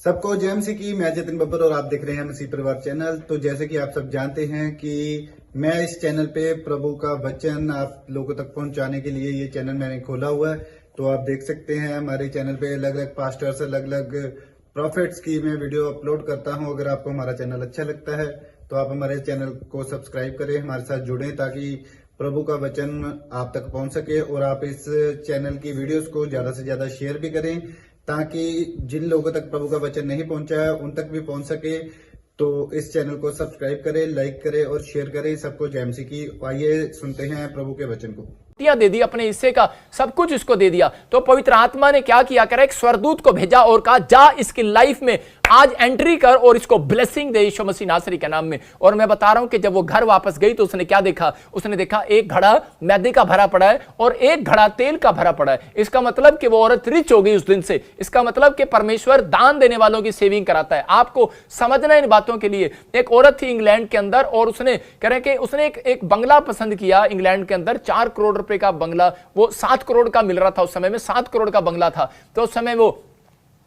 सबको जय मसीह की। मैं जतिन बब्बर और आप देख रहे हैं मसीह परिवार चैनल। तो जैसे कि आप सब जानते हैं कि मैं इस चैनल पे प्रभु का वचन आप लोगों तक पहुंचाने के लिए ये चैनल मैंने खोला हुआ है। तो आप देख सकते हैं हमारे चैनल पे अलग अलग पास्टर्स, अलग अलग प्रॉफिट्स की मैं वीडियो अपलोड करता हूं। अगर आपको हमारा चैनल अच्छा लगता है तो आप हमारे चैनल को सब्सक्राइब करें, हमारे साथ जुड़ें ताकि प्रभु का वचन आप तक पहुंच सके। और आप इस चैनल की वीडियोस को ज्यादा से ज्यादा शेयर भी करें ताकि जिन लोगों तक प्रभु का वचन नहीं पहुंचा है उन तक भी पहुंच सके। तो इस चैनल को सब्सक्राइब करें, लाइक करें और शेयर करें। सबको जय मसीह की। आइए सुनते हैं प्रभु के वचन को। दे दी, अपने हिस्से का सब कुछ इसको दे दिया। तो पवित्र आत्मा ने क्या किया, करा एक स्वरदूत को भेजा और कहा जा इसकी लाइफ में आज एंट्री कर और इसको ब्लेसिंग दे यीशु मसीह नासरी के नाम में। और मैं बता रहा हूं कि जब वो घर वापस गई तो उसने क्या देखा, उसने देखा एक घड़ा मैदे का भरा पड़ा है और एक घड़ा तेल का भरा पड़ा है। इसका मतलब कि वो औरत रिच हो गई उस दिन से। इसका मतलब कि परमेश्वर दान देने वालों की सेविंग कराता है। आपको समझना इन बातों के लिए। एक औरत थी इंग्लैंड के अंदर और उसने कह रहे कि उसने एक बंगला पसंद किया इंग्लैंड के अंदर, 4 करोड़ रुपए का बंगला। वो 7 करोड़ का मिल रहा था उस समय में, 7 करोड़ का बंगला था। तो उस समय वो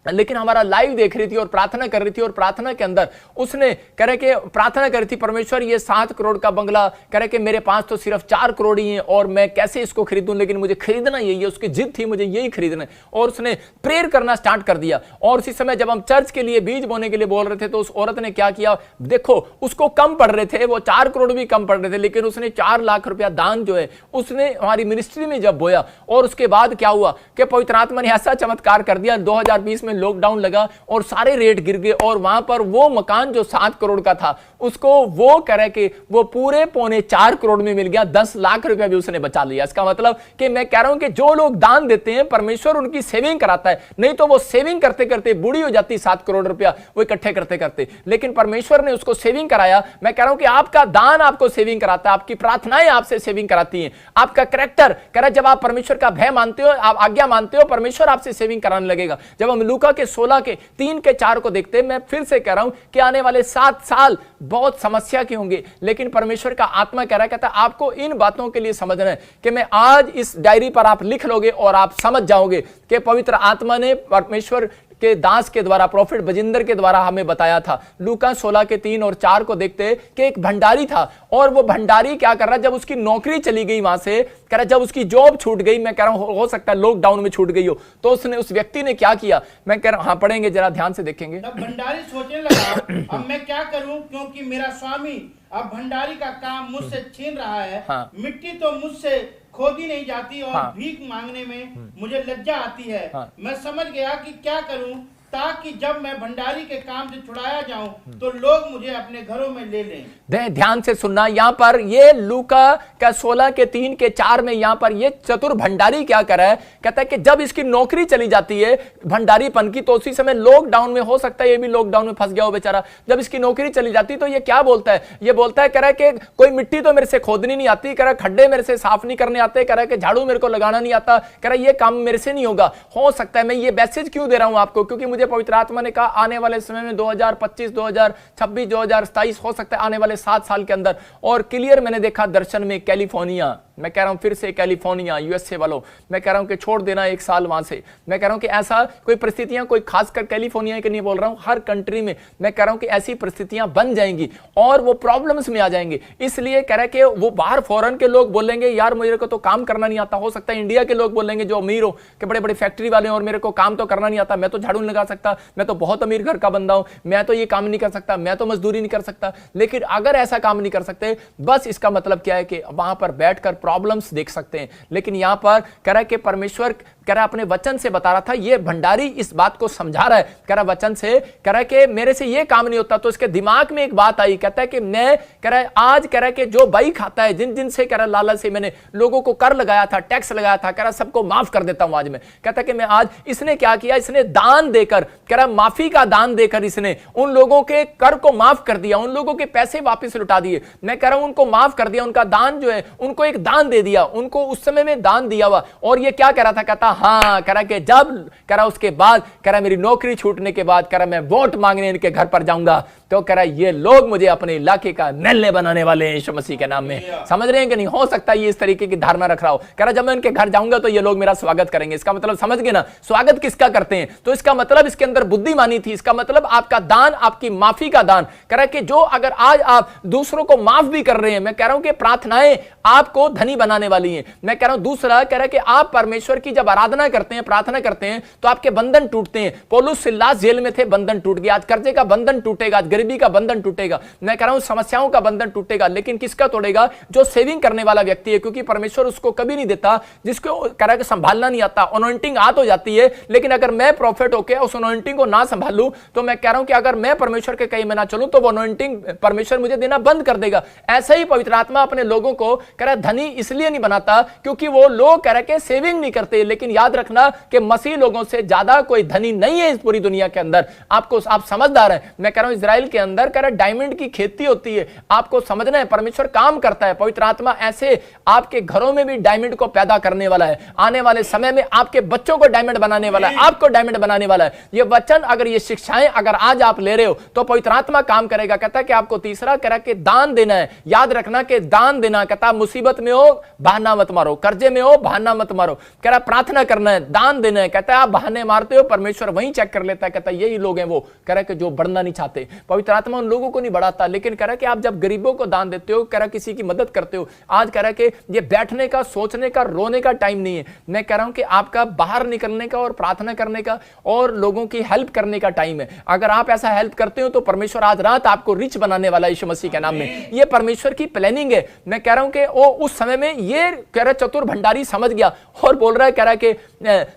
लेकिन हमारा लाइव देख रही थी और प्रार्थना कर रही थी। और प्रार्थना के अंदर उसने कह रहे कि प्रार्थना कर रही थी, परमेश्वर ये 7 करोड़ का बंगला, कह रहे कि मेरे पास तो सिर्फ 4 करोड़ ही है और मैं कैसे इसको खरीदूं, लेकिन मुझे खरीदना यही है। उसकी जिद थी मुझे यही खरीदना है। और उसने प्रेयर करना स्टार्ट कर दिया। और उसी समय जब हम चर्च के लिए बीज बोने के लिए बोल रहे थे तो उस औरत ने क्या किया, देखो उसको कम पड़ रहे थे, वो 4 करोड़ भी कम पड़ रहे थे, लेकिन उसने 4 लाख रुपया दान जो है उसने हमारी मिनिस्ट्री में जब बोया। और उसके बाद क्या हुआ कि पवित्र आत्मा ने ऐसा चमत्कार कर दिया, 2020 में लॉकडाउन लगा और सारे रेट गिर गए। और वहां पर वो मकान जो 7 करोड़ का था उसको वो कह रहे कि वो पूरे 3.25 करोड़ में मिल गया। 10 लाख रुपया भी उसने बचा लिया। इसका मतलब कि मैं कह रहा हूं कि जो लोग दान देते हैं परमेश्वर उनकी सेविंग कराता है। नहीं तो वो सेविंग करते करते बूढ़ी हो जाती 7 करोड़ रुपया वो इकट्ठे करते करते, लेकिन परमेश्वर ने उसको सेविंग कराया। मैं कह रहा हूं कि आपका दान आपको सेविंग कराता है, आपकी प्रार्थनाएं आपसे सेविंग कराती हैं, आपका कैरेक्टर कह रहा है। जब आप परमेश्वर का भय मानते हो, आप आज्ञा मानते हो, परमेश्वर आपसे सेविंग कराने लगेगा। जब हम लूका के 16 के 3 के 4 को देखते हैं, मैं फिर से कह रहा हूं कि आने वाले 7 साल बहुत समस्या के होंगे, लेकिन परमेश्वर का आत्मा कह रहा है, कहता है आपको इन बातों के लिए समझना है कि मैं आज इस डायरी पर आप लिख लोगे और आप समझ जाओगे कि पवित्र आत्मा ने परमेश्वर के दास के द्वारा, प्रॉफिट बजिंदर के द्वारा हमें बताया था। लूका 16 के 3 और 4 को देखते हैं कि एक भंडारी था और वो भंडारी क्या कर रहा, जब उसकी नौकरी चली गई वहां से, कह रहा जब उसकी जॉब छूट गई, मैं कह रहा हूं हो सकता है लॉकडाउन में छूट गई हो, तो उसने उस व्यक्ति ने क्या किया, मैं कह रहा हूं हाँ पढ़ेंगे जरा ध्यान से देखेंगे। तब भंडारी सोचने लगा अब मैं क्या करूं, क्योंकि मेरा स्वामी अब भंडारी का काम मुझसे छीन रहा है। हाँ। मिट्टी तो मुझसे खोदी नहीं जाती और हाँ। भीख मांगने में मुझे लज्जा आती है। हाँ। मैं समझ गया कि क्या करूं ताकि जब मैं भंडारी के काम से छुड़ाया जाऊं तो लोग मुझे अपने घरों में ले लें। ध्यान से सुनना, यहां पर ये लूका का 16 के 3 के 4 में यहां पर ये चतुर भंडारी क्या कर रहा है, कहता है कि जब इसकी नौकरी चली जाती है भंडारीपन की, तो उसी समय लॉकडाउन में हो सकता है ये भी लॉकडाउन में फंस गया हो बेचारा। जब इसकी नौकरी चली जाती तो ये क्या बोलता है, ये बोलता है कह रहा है कि कोई मिट्टी तो मेरे से खोदनी नहीं आती, कह रहा है खड्डे मेरे से साफ नहीं करने आते, कह रहा है कि झाड़ू मेरे को लगाना नहीं आता, कह रहा है ये काम मेरे से नहीं होगा। हो सकता है, मैं ये मैसेज क्यों दे रहा हूं आपको, क्योंकि मुझे पवित्र आत्मा ने कहा आने वाले समय में 2025, 2026, 2027 हो सकता है आने वाले 7 साल के अंदर। और क्लियर मैंने देखा दर्शन में कैलिफोर्निया, मैं कह रहा हूं फिर से कैलिफोर्निया यूएसए वालों, मैं कह रहा हूं कि छोड़ देना 1 साल वहां से। मैं कह रहा हूं कि ऐसा कोई परिस्थितियां, कोई खासकर कैलिफोर्निया के नहीं बोल रहा हूं, हर कंट्री में मैं कह रहा हूं कि ऐसी परिस्थितियां बन जाएंगी और वो प्रॉब्लम्स में आ जाएंगे। इसलिए कह रहा है कि वो बाहर फॉरेन के लोग बोलेंगे यार मेरे को तो काम करना नहीं आता। हो सकता है इंडिया के लोग बोलेंगे जो अमीर हो कि बड़े बड़े फैक्ट्री वाले और मेरे को काम तो करना नहीं आता, मैं तो झाड़ू नहीं लगा सकता, मैं तो बहुत अमीर घर का बंदा हूं, मैं तो ये काम नहीं कर सकता, मैं तो मजदूरी नहीं कर सकता। लेकिन अगर ऐसा काम नहीं कर सकते, बस इसका मतलब क्या है कि वहां पर बैठकर प्रॉब्लम्स देख सकते हैं। लेकिन यहां पर कह रहा है कि परमेश्वर कह रहा अपने वचन से बता रहा था, ये भंडारी इस बात को समझा रहा है, कह रहा वचन से, कह रहा है कि मेरे से ये काम नहीं होता। तो इसके दिमाग में एक बात आई, कहता है कि मैं कह रहा है आज कह रहा है कि जो बाई खाता है, जिन जिन से कह रहा लालच से मैंने लोगों को कर लगाया था, टैक्स लगाया था, कह रहा सबको माफ कर देता हूं आज मैं। कहता है कि मैं आज, इसने क्या किया, इसने दान देकर, कह रहा माफी का दान देकर इसने उन लोगों के कर को माफ कर दिया, उन लोगों के पैसे वापस लुटा दिए। मैं कह रहा हूं उनको माफ कर दिया, उनका दान जो है उनको एक दान दे दिया, उनको उस समय में दान दिया हुआ। और ये क्या कह रहा था, कहता हाँ कह रहा कि जब कह रहा उसके बाद कह रहा मेरी नौकरी छूटने के बाद कह रहा मैं वोट मांगने इनके घर पर जाऊंगा, तो कह रहा ये लोग मुझे अपने इलाके का एमएलए बनाने वाले हैं यीशु मसीह के नाम में। समझ रहे हैं कि नहीं? हो सकता है ये इस तरीके की धारणा रख रहा हो। कह रहा जब मैं उनके घर जाऊंगा तो ये लोग मेरा स्वागत करेंगे। इसका मतलब समझ गए ना, स्वागत किसका करते हैं? तो इसका मतलब इसके अंदर बुद्धिमानी थी। इसका मतलब आपका दान, आपकी माफी का दान। कह रहा कि जो अगर आज आप दूसरों को माफ भी कर रहे हैं, मैं कह रहा हूं कि प्रार्थनाएं आपको धनी बनाने वाली हैं। मैं कह रहा हूं दूसरा कह रहा कि आप परमेश्वर की जब आराधना करते हैं, प्रार्थना करते हैं, तो आपके बंधन टूटते हैं। पौलुस सिलास जेल में थे, बंधन टूट गया। आज कर्जे का बंधन टूटेगा, आज गरीबी का बंधन टूटेगा, मैं कह रहा हूं समस्याओं का बंधन टूटेगा। लेकिन किसका तोड़ेगा? जो सेविंग करने वाला व्यक्ति है, क्योंकि परमेश्वर उसको कभी नहीं देता जिसको कह रहा कि संभालना नहीं आता। अनॉइंटिंग आ तो जाती है, लेकिन अगर मैं प्रॉफिट होकर उस अनॉइंटिंग को ना संभालूं, तो मैं कह रहा हूं कि अगर मैं परमेश्वर के कहीं में ना चलूं, तो वो अनॉइंटिंग परमेश्वर मुझे देना बंद कर देगा। ऐसा ही पवित्र आत्मा अपने लोगों को कह रहा धनी इसलिए नहीं बनाता क्योंकि वो लोग कह रहे कि सेविंग नहीं करते। लेकिन याद रखना कि मसीह लोगों से ज्यादा कोई धनी नहीं है इस पूरी दुनिया के अंदर। आपको आप समझदार हैं। मैं कह रहा हूं इजराइल के अंदर कह रहा डायमंड की खेती होती है। आपको समझना है परमेश्वर काम करता है। पवित्र आत्मा ऐसे आपके घरों में भी डायमंड को पैदा करने वाला है। आने वाले समय में आपके बच्चों को डायमंड बनाने वाला है, आपको डायमंड बनाने वाला है। ये वचन अगर ये शिक्षाएं अगर आज आप ले रहे हो तो पवित्र आत्मा काम करेगा। कहता है कि आपको तीसरा कह रहा कि दान देना है। याद रखना कि दान देना, कहता मुसीबत में हो बहाना मत मारो, कर्जे में हो बहाना मत मारो। कह रहा प्रार्थना करना है, दान देना है। कहता है आप बहाने मारते हो, परमेश्वर वहीं चेक कर लेता है। कहता है यही लोग हैं वो कह रहा कि जो बढ़ना नहीं चाहते। पवित्र आत्मा उन लोगों को नहीं बढ़ाता, लेकिन कह रहा कि आप जब गरीबों को दान देते हो, कह रहा किसी की मदद करते हो। आज कह रहा कि ये बैठने का, सोचने का, रोने का टाइम नहीं है। मैं कह रहा हूं कि आपका बाहर निकलने का और प्रार्थना करने का और लोगों की हेल्प करने का टाइम है। अगर आप ऐसा हेल्प करते हो तो परमेश्वर आज रात आपको रिच बनाने वाला है यीशु मसीह के नाम में। ये परमेश्वर की प्लानिंग है। मैं कह रहा हूं कि वो उस समय में ये कह रहा चतुर भंडारी समझ गया और बोल रहा है, कह रहा कि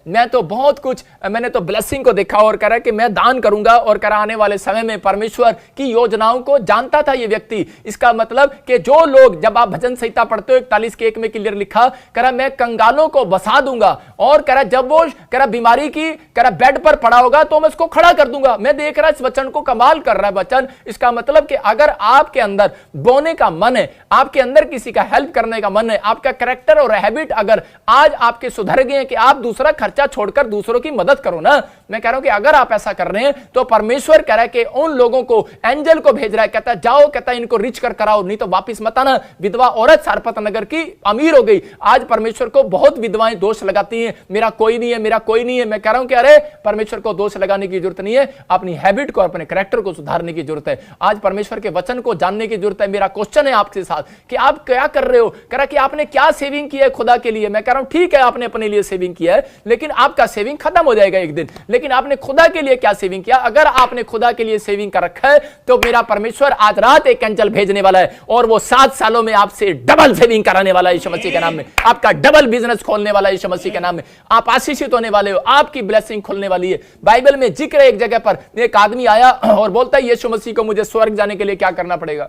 मैं तो बहुत कुछ, मैंने तो ब्लेसिंग को देखा और कह रहा है कि मैं दान करूंगा। और कह रहा आने वाले समय में परमेश्वर की योजनाओं को जानता था ये व्यक्ति। इसका मतलब कि जो लोग, जब आप भजन संहिता पढ़ते हो 41:1 में क्लियर लिखा, कह रहा मैं कंगालों को बसा दूंगा। और कह रहा जब वो कह रहा बीमारी की कह रहा बेड पर पड़ा होगा तो मैं उसको खड़ा कर दूंगा। मैं देख रहा इस वचन को, कमाल कर रहा है वचन। इसका मतलब कि अगर आपके अंदर बोने का मन है, आपके अंदर किसी का हेल्प करने का मन है, आपका कैरेक्टर और हैबिट अगर आज आपके सुधर गए हैं कि आप दूसरा खर्चा छोड़कर दूसरों की मदद करो ना, मैं कह रहा हूं कि अगर आप ऐसा कर रहे हैं तो परमेश्वर कह रहा है कि उन लोगों को एंजल को भेज रहा है। कहता है जाओ, कहता है इनको रिच कर कराओ, नहीं तो वापिस मत आना। विधवा औरत सारपत नगर की अमीर हो गई। आज परमेश्वर को बहुत विधवाएं दोष लगाती हैं, मेरा कोई नहीं है, मेरा कोई नहीं है। मैं कह रहा हूं कि अरे परमेश्वर को दोष लगाने की जरूरत नहीं है, अपनी हैबिट को, अपने कैरेक्टर को सुधारने की जरूरत है। आज परमेश्वर के वचन को जानने की जरूरत है। मेरा क्वेश्चन है आपके साथ कि आप क्या कर रहे हो? कह रहा कि आपने क्या सेविंग किया है खुदा के लिए? मैं कह रहा हूं ठीक है आपने अपने लिए सेविंग किया है, लेकिन आपका सेविंग खत्म हो जाएगा एक दिन। लेकिन आपने खुदा के लिए क्या सेविंग किया? अगर आपने खुदा के लिए सेविंग कर रखा है तो मेरा परमेश्वर आज रात एक एंजल भेजने वाला है और वो 7 सालों में आपसे डबल सेविंग कराने वाला है यीशु मसीह के नाम में। आपका डबल बिजनेस खोलने वाला है यीशु मसीह के नाम में। आप आशीषित होने वाले हो, आपकी ब्लेसिंग खुलने वाली है। बाइबल में जिक्र है एक जगह पर, एक आदमी आया और बोलता है यीशु मसीह को मुझे स्वर्ग जाने के लिए क्या करना पड़ेगा?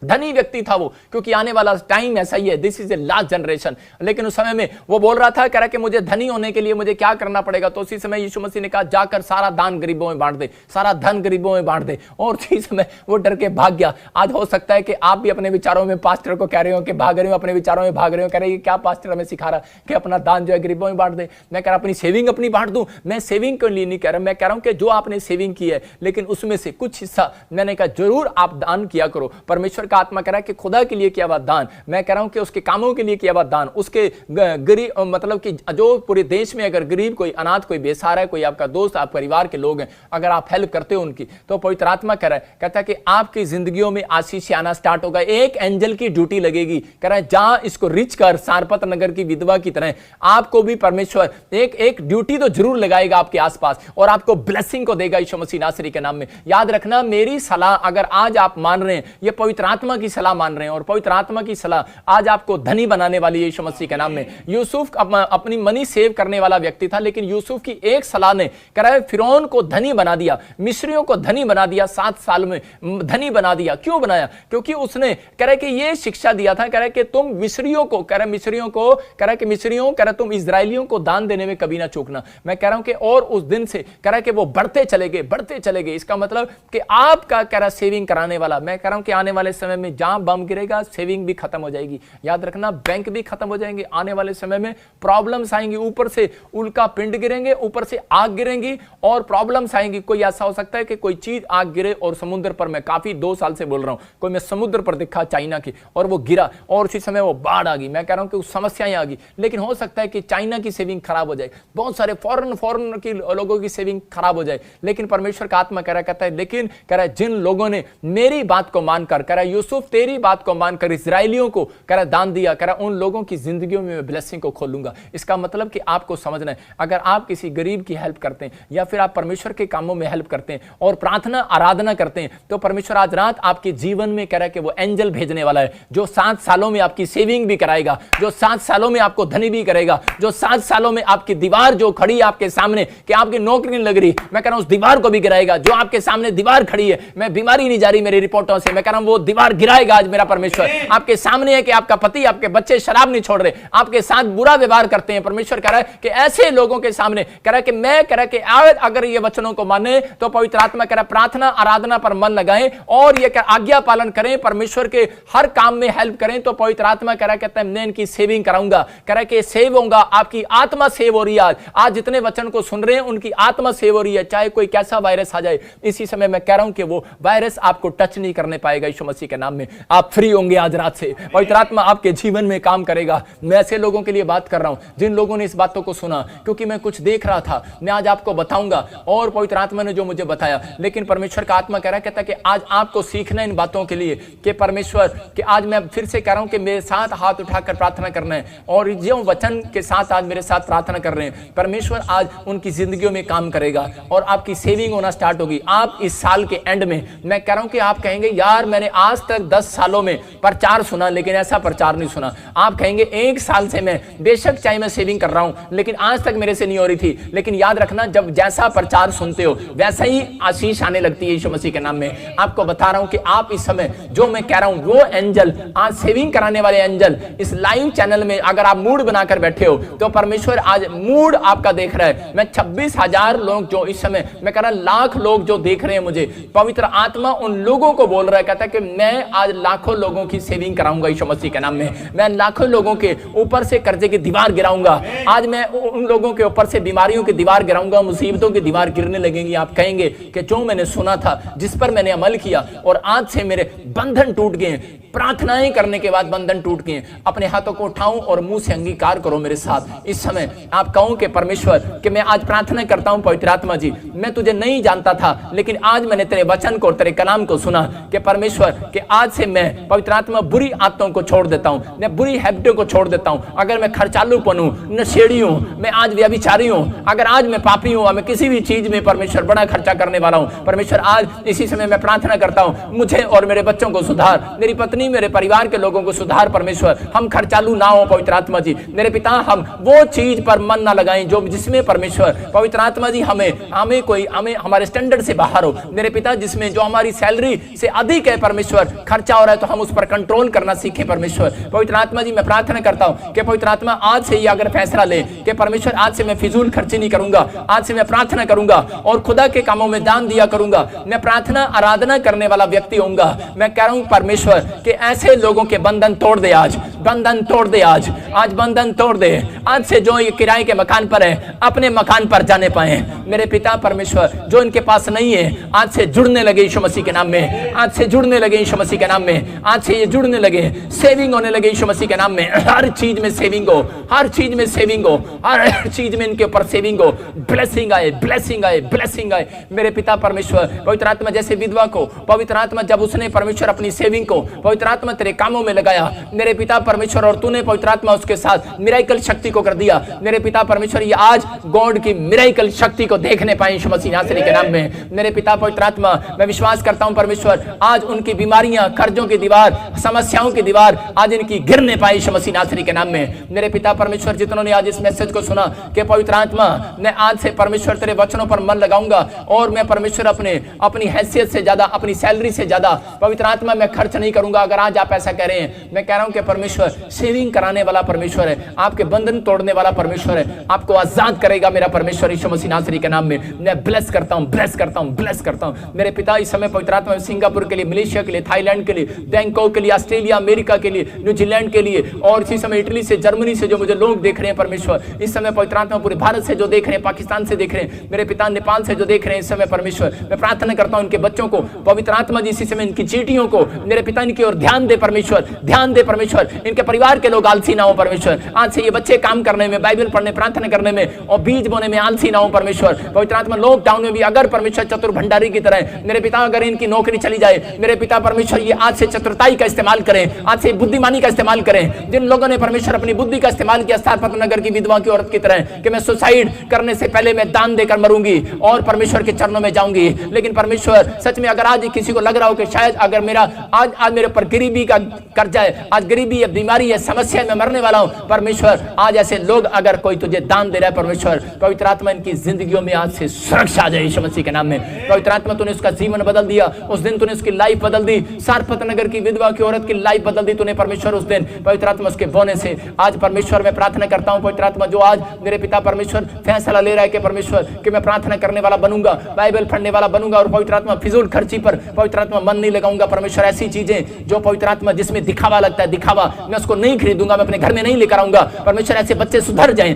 धनी व्यक्ति था वो, क्योंकि आने वाला टाइम ऐसा ही है, this is a last generation. लेकिन उस समय में वो बोल रहा था, कह रहा कि मुझे धनी होने के लिए मुझे क्या करना पड़ेगा? तो उसी समय यीशु मसीह ने कहा जाकर सारा दान गरीबों में बांट दे, सारा धन गरीबों में बांट दे। और उसी समय वो डर के भाग गया। आज हो सकता है कि आप भी अपने विचारों में पास्टर को कह रहे हो कि भाग रहे हो, अपने विचारों में भाग रहे हो, कह रहे हो क्या पास्टर हमें सिखा रहा कि अपना दान जो है गरीबों में बांट दे। मैं कह रहा अपनी सेविंग अपनी बांट दूं। मैं सेविंग के लिए नहीं कह रहा, मैं कह रहा हूं कि जो आपने सेविंग की है, लेकिन उसमें से कुछ हिस्सा मैंने कहा जरूर आप दान किया करो। परमेश्वर का आत्मा कह रहा है कि खुदा के लिए किया हुआ दान, मैं कह रहा हूं कि उसके कामों के लिए किया हुआ दान, उसके गरीब, मतलब कि जो पूरे देश में अगर गरीब कोई अनाथ कोई बेसहारा है, कोई आपका दोस्त, आप परिवार के लोग हैं, अगर आप हेल्प करते हो उनकी, तो पवित्र आत्मा कह रहा है, कहता है कि आपकी जिंदगियों में आशीष आना स्टार्ट होगा। एक एंजल की ड्यूटी लगेगी, कह रहा है जहां इसको रिच कर, सारपत नगर की विधवा की तरह आपको भी परमेश्वर एक ड्यूटी तो जरूर लगाएगा आपके आसपास और आपको ब्लेसिंग को देगा यीशु मसीह नासरी के नाम में। याद रखना मेरी सलाह अगर आज आप मान रहे हैं, ये पवित्र आत्मा की सलाह मान रहे हैं और पवित्र आत्मा की सलाह आज आपको धनी बनाने वाली है यीशु मसीह के नाम में। यूसुफ अपनी मनी सेव करने वाला व्यक्ति था, लेकिन यूसुफ की एक सलाह ने कह रहा है फिरौन को धनी बना दिया, मिस्रियों को धनी बना दिया, 7 साल में धनी बना दिया। क्यों बनाया? क्योंकि उसने कह रहा कि ये शिक्षा दिया था, कह रहा कि तुम मिस्रियों को, कह रहा मिस्रियों को, कह रहा कि मिस्रियों, कह रहा तुम इजरायलियों को दान देने में कभी ना चूकना। मैं कह रहा हूं कि और उस दिन से कह रहा कि वो बढ़ते चले गए। इसका मतलब कि आपका कह रहा सेविंग कराने वाला, मैं कह रहा हूं कि आने वाले समय समय में जहां बम गिरेगा सेविंग भी खत्म हो जाएगी। याद रखना, बैंक भी खत्म हो जाएंगे। आने वाले समय में प्रॉब्लम्स आएंगी, ऊपर से उल्का पिंड गिरेंगे, ऊपर से आग गिरेंगी और प्रॉब्लम्स आएंगी। कोई ऐसा हो सकता है कि कोई चीज आग गिरे और समुद्र पर, मैं काफी 2 साल से बोल रहा हूं, कोई मैं समुद्र पर देखा चाइना की और वो गिरा और उसी समय वो बाढ़ आ गई। मैं कह रहा हूं कि उस समस्याएं आ गई, लेकिन हो सकता है कि चाइना की सेविंग खराब हो जाए, बहुत सारे फॉरेन की लोगों की सेविंग खराब हो जाए। लेकिन परमेश्वर का आत्मा कहता है लेकिन कह रहा है जिन लोगों ने मेरी बात को मानकर, कह रहा है यूसुफ तेरी बात को मानकर इजराइलियों को कह रहा दान दिया, कह रहा उन लोगों की जिंदगियों में मैं ब्लेसिंग को खोलूंगा। इसका मतलब कि आपको समझना है, अगर आप किसी गरीब की हेल्प करते हैं या फिर आप परमेश्वर के कामों में हेल्प करते हैं और प्रार्थना आराधना करते हैं, तो परमेश्वर आज रात आपके जीवन में कह रहा है कि वो एंजल भेजने वाला है जो 7 सालों में आपकी सेविंग भी कराएगा, जो 7 सालों में आपको धनी भी करेगा, जो 7 सालों में आपकी दीवार जो खड़ी है आपके सामने कि आपकी नौकरी नहीं लग रही, मैं कह रहा हूं उस दीवार को भी गिराएगा। जो आपके सामने दीवार खड़ी है, मैं बीमारी नहीं जा रही मेरी रिपोर्टों से, मैं कह रहा हूं वो दीवार गिराएगा आज मेरा परमेश्वर। आपके सामने है कि आपका पति, आपके बच्चे शराब नहीं छोड़ रहे, आपके साथ बुरा व्यवहार करते हैं, परमेश्वर कह रहा है कि ऐसे लोगों के सामने कह रहा है कि मैं कह रहा है कि अगर ये वचनों को माने तो पवित्र आत्मा कह रहा है प्रार्थना आराधना पर मन लगाएं और ये आज्ञा पालन करें, परमेश्वर के हर काम में हेल्प करें, तो पवित्र आत्मा कह रहा है कहता है मैं इनकी सेविंग कराऊंगा। कह रहा है कि सेव होगा, आपकी आत्मा सेव हो रही है। आज जितने वचन को सुन रहे हैं उनकी आत्मा सेव हो रही है, चाहे कोई कैसा वायरस आ जाए। इसी समय मैं कह रहा हूं कि वो वायरस आपको टच नहीं करने पाएगा यीशु मसीह के नाम में। आप फ्री होंगे आज रात से, पवित्र आत्मा आपके जीवन में काम करेगा। मैं ऐसे लोगों के लिए बात कर रहा हूं जिन लोगों ने इस बातों को सुना, क्योंकि मैं कुछ देख रहा था, मैं आज आपको बताऊंगा और पवित्र आत्मा ने जो मुझे बताया। लेकिन परमेश्वर का आत्मा कह रहा है, कहता है कि आज आपको सीखना इन बातों के लिए कि परमेश्वर कि आज मैं फिर से कह रहा हूं कि मेरे साथ हाथ उठाकर प्रार्थना करना है और जो वचन के साथ आज मेरे साथ प्रार्थना कर रहे हैं, परमेश्वर आज उनकी जिंदगियों में काम करेगा और आपकी सेविंग होना स्टार्ट होगी। आप इस साल के एंड में, मैं कह रहा हूं कि आप कहेंगे यार मैंने आज तक 10 सालों में प्रचार सुना लेकिन ऐसा प्रचार नहीं सुना। आप कहेंगे 1 साल से मैं बेशक चाहे मैं सेविंग कर रहा हूं लेकिन आज तक मेरे से नहीं हो रही थी। लेकिन याद रखना, जब जैसा प्रचार सुनते हो वैसा ही आशीष आने लगती है यीशु मसीह के नाम में। आपको बता रहा हूं कि आप इस समय जो मैं कह रहा हूं वो एंजल, आज सेविंग कराने वाले एंजल इस लाइव चैनल में अगर आप मूड बनाकर बैठे हो तो परमेश्वर आज मूड आपका देख रहा है। मैं 26,000 लोग जो इस समय, मैं कह रहा लाख लोग जो देख रहे हैं मुझे, पवित्र आत्मा उन लोगों को बोल रहा है, कहता है कि मैं आज लाखों लोगों की सेविंग कराऊंगा यीशु मसीह के नाम में। मैं लाखों लोगों के ऊपर से कर्जे की दीवार गिराऊंगा। आज मैं उन लोगों के ऊपर से बीमारियों की दीवार गिराऊंगा, मुसीबतों की दीवार गिरने लगेंगी। आप कहेंगे कि जो मैंने सुना था, जिस पर मैंने अमल किया और आज से मेरे बंधन टूट गए, प्रार्थनाएं करने के बाद बंधन टूट गए। अपने हाथों को उठाऊं और मुंह से अंगीकार करो मेरे साथ। इस समय आप कहो कि परमेश्वर कि मैं आज प्रार्थना करता हूं पवित्र आत्मा जी, मैं तुझे नहीं जानता था लेकिन आज मैंने तेरे वचन को, तेरे कलाम को सुना कि परमेश्वर कि आज से मैं पवित्र आत्मा बुरी आदतों को छोड़ देता हूं, मैं बुरी हैबिटों को छोड़ देता हूं। अगर मैं खर्चालूपन हूं, नशेड़ी हूं, मैं आज व्यभिचारी हूं, अगर आज मैं पापी हूं, मैं किसी भी चीज में परमेश्वर बड़ा खर्चा करने वाला हूं, परमेश्वर आज इसी समय मैं प्रार्थना करता हूं मुझे और मेरे बच्चों को सुधार, मेरी पत्नी मेरे परिवार के लोगों को सुधार। परमेश्वर हम खर्चालू ना हो पवित्र आत्मा जी, मेरे पिता हम वो चीज पर मन ना लगाएं जो जिसमें परमेश्वर पवित्र आत्मा जी हमें हमारे स्टैंडर्ड से बाहर हो। मेरे पिता जिसमें जो हमारी सैलरी से अधिक है परमेश्वर खर्चा हो रहा है तो हम उस पर कंट्रोल करना सीखे परमेश्वर। पवित्र आत्मा जी मैं प्रार्थना करता हूं कि पवित्र आत्मा आज से ये अगर फैसला ले कि परमेश्वर आज से मैं फिजूल खर्ची नहीं करूंगा, आज से मैं प्रार्थना करूंगा और खुदा के कामों में दान दिया करूंगा, मैं प्रार्थना आराधना करने वाला व्यक्ति होऊंगा। मैं कह रहा हूं परमेश्वर कि ऐसे लोगों के बंधन तोड़ दे, आज बंधन तोड़ दे, आज बंधन तोड़ दे। आज से जो ये किराए के मकान पर है अपने मकान पर जाने पाए मेरे पिता परमेश्वर, जो इनके पास नहीं है आज से जुड़ने लगे यीशु मसीह के नाम में, आज से जुड़ने लगे यीशु मसीह के नाम में, आज से ये जुड़ने लगे, सेविंग होने लगे यीशु मसीह के नाम में। हर चीज में सेविंग हो, हर चीज में सेविंग हो, हर चीज में इनके ऊपर सेविंग हो, ब्लेसिंग आए, ब्लेसिंग आए, ब्लेसिंग आए मेरे पिता परमेश्वर। पवित्र आत्मा जैसे विधवा को पवित्र आत्मा जब उसने परमेश्वर अपनी सेविंग को पवित्र आत्मा तेरे कामों में लगाया मेरे पिता परमेश्वर, और तूने पवित्र आत्मा उसके साथ मिराकल शक्ति को कर दिया मेरे पिता परमेश्वर। ये आज गॉड की मिराकल शक्ति को देखने पाए यीशु मसीह नासरी के नाम में मेरे पिता पवित्र आत्मा। मैं विश्वास करता हूं परमेश्वर आज उनकी बीमारियां, कर्जों की दीवार, समस्याओं की दीवार आज इनकी गिरने पाई यीशु मसीह नासरी के नाम में मेरे पिता परमेश्वर। जितनों ने आज इस मैसेज को सुना कि पवित्र आत्मा मैं आज से परमेश्वर तेरे वचनों पर मन लगाऊंगा और मैं परमेश्वर अपनी हैसियत से ज्यादा, अपनी सैलरी से ज्यादा पवित्र आत्मा मैं खर्च नहीं करूंगा। अगर आज आप ऐसा कह रहे हैं, मैं कह रहा हूं कि परमेश्वर सेविंग कराने वाला परमेश्वर है, आपके बंधन तोड़ने वाला परमेश्वर है, आपको आजाद करेगा मेरा परमेश्वर यीशु मसीह नासरी के नाम में। मैं ब्लेस करता हूं, ब्लेस करता हूं, ब्लेस करता हूं मेरे पिता। इस समय पवित्र आत्मा सिंगापुर के लिए, मलेशिया के लिए, थाईलैंड के लिए, बैंकॉक के लिए, ऑस्ट्रेलिया, अमेरिका के लिए, न्यूजीलैंड के लिए, और इसी समय इटली से, जर्मनी से जो मुझे लोग देख रहे हैं परमेश्वर, इस समय पवित्र आत्मा पूरे भारत से जो देख रहे हैं, पाकिस्तान से देख रहे हैं, मेरे पिता नेपाल से जो देख रहे हैं इस समय परमेश्वर, मैं प्रार्थना करता हूं इनके बच्चों को पवित्र आत्मा जी इसी समय इनकी चीटियों को मेरे पिता इनकी ओर ध्यान दे परमेश्वर, ध्यान दे परमेश्वर, इनके परिवार के लोग आलसी ना हो परमेश्वर, आज से ये बच्चे काम करने में, बाइबल पढ़ने, प्रार्थना करने में और बीज बोने में आलसी ना हो परमेश्वर। पवित्र आत्मा लॉकडाउन में भी अगर परमेश्वर चतुर भंडारी की तरह मेरे पिता अगर इनकी नौकरी चली जाए, मेरे पिता परमेश्वर ये आज से चतुरताई का इस्तेमाल करें, आज से बुद्धिमानी का इस्तेमाल करें। जिन लोगों ने परमेश्वर अपनी बुद्धि का इस्तेमाल किया स्थापना नगर की विधवा की औरत की तरह कि मैं सुसाइड करने से पहले मैं दान देकर मरूंगी और परमेश्वर के चरणों में जाऊंगी, लेकिन परमेश्वर सच में अगर आज किसी को लग रहा हो कि शायद अगर मेरा आज मेरे ऊपर गरीबी का कर्जा है, आज गरीबी है, बीमारी है, समस्या है, मैं मरने वाला हूं, परमेश्वर आज ऐसे लोग अगर कोई तुझे दान दे रहा है परमेश्वर, पवित्र आत्मा इनकी जिंदगियों में आज से सुरक्षा आ जाए यीशु मसीह के नाम में। पवित्र आत्मा तूने उसका जीवन बदल दिया, उस दिन तूने उसकी लाइफ बदल दी, सारपत नगर की विधवा की औरत की लाइफ बदल दी तूने परमेश्वर उस दिन पवित्र आत्मा उसके बोने से। आज परमेश्वर मैं प्रार्थना करता हूं पवित्र आत्मा जो आज मेरे पिता परमेश्वर फैसला ले रहा है कि परमेश्वर कि मैं प्रार्थना करने वाला बनूंगा, बाइबल पढ़ने वाला बनूंगा और पवित्र आत्मा फिजूल खर्ची पर पवित्र आत्मा मन नहीं लगाऊंगा परमेश्वर। ऐसी चीजें जो पवित्र आत्मा जिसमें दिखावा लगता है, दिखावा मैं उसको नहीं खरीदूंगा, मैं अपने घर में नहीं लेकर आऊंगा परमेश्वर। ऐसे बच्चे सुधर जाएं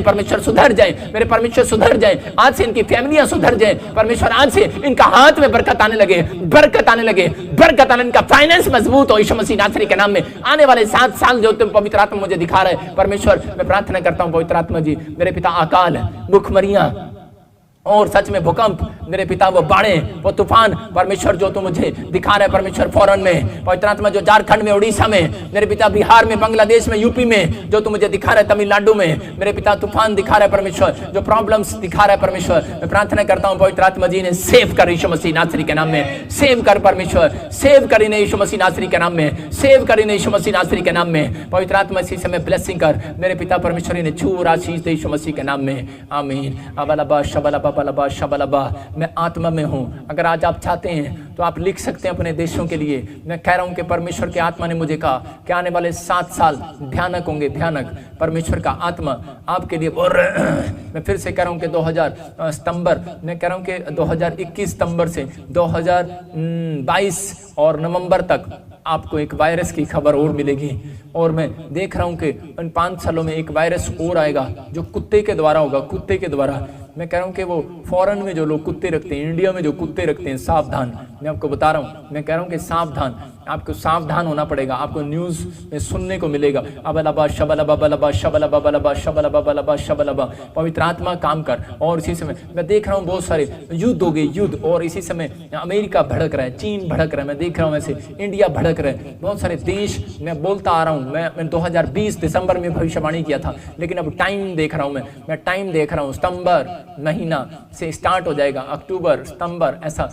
परमेश्वर, सुधर जाएं मेरे परमेश्वर, सुधर जाएं आज से, इनकी फैमिलियां सुधर जाएं परमेश्वर, आज से इनका हाथ में बरकत आने लगे, बरकत आने लगे, बरकत आने, इनका फाइनेंस मजबूत हो यीशु मसीह नासरी के नाम में। आने वाले 7 साल जो तुम पवित्र आत्मा मुझे दिखा रहे हैं परमेश्वर, मैं प्रार्थना करता हूं पवित्र आत्मा जी मेरे पिता अकाल, भूखमरियां और सच में भूकंप, मेरे पिता वो बाढ़े, वो तूफान परमेश्वर जो तुम मुझे दिखा रहे हैं परमेश्वर, फौरन में पवित्र आत्मा जो झारखंड में, उड़ीसा में, मेरे पिता बिहार में, बांग्लादेश में, यूपी में जो तुम मुझे दिखा रहे, तमिलनाडु में मेरे पिता तूफान दिखा रहा है परमेश्वर, जो प्रॉब्लम्स दिखा रहा है परमेश्वर, मैं प्रार्थना करता हूं पवित्र आत्मा जी ने सेव कर यीशु मसीह नासरी के नाम में, सेव कर परमेश्वर, सेव कर इन्हें यीशु मसीह नासरी के नाम में, सेव कर इन्हें यीशु मसीह नासरी के नाम में। पवित्र आत्मा इसी समय ब्लेसिंग कर मेरे पिता परमेश्वर इन्हें छू और आशीष दे यीशु मसीह के नाम में, आमीन। अबलबा शबलबा बलबा शबलबा, मैं आत्मा में हूं। अगर आज आप चाहते हैं तो आप लिख सकते हैं अपने देशों के लिए। मैं कह रहा हूं कि परमेश्वर की आत्मा ने मुझे कहा कि आने वाले 7 साल भयानक होंगे, भयानक। परमेश्वर का आत्मा आपके लिए बोल रहा है। मैं फिर से कह रहा हूं कि 2021 सितंबर से 2022 और नवंबर तक आपको एक वायरस की खबर और मिलेगी। और मैं देख रहा हूं कि इन 5 सालों में एक वायरस और आएगा जो कुत्ते के द्वारा होगा, कुत्ते के द्वारा। मैं कह रहा हूं कि वो फॉरेन में जो लोग कुत्ते रखते हैं, इंडिया में जो कुत्ते रखते हैं, सावधान। मैं आपको बता रहा हूं, मैं कह रहा हूं कि सावधान, आपको सावधान होना पड़ेगा। आपको न्यूज में सुनने को मिलेगा अबलबा शबलबा बलबा शबलबा बलबा शबलबा बलबा शबलबा। पवित्र आत्मा काम कर। और इसी समय मैं देख रहा हूं बहुत सारे युद्ध हो गए, युद्ध। और इसी समय अमेरिका भड़क रहा है, चीन भड़क रहा है, मैं देख रहा हूं ऐसे इंडिया भड़क रहा है, बहुत सारे देश। मैं बोलता आ रहा हूं, मैं 2020 दिसंबर में भविष्यवाणी किया था, लेकिन अब टाइम देख रहा हूं, मैं टाइम देख रहा हूं, सितंबर महीना से स्टार्ट हो जाएगा, अक्टूबर सितंबर ऐसा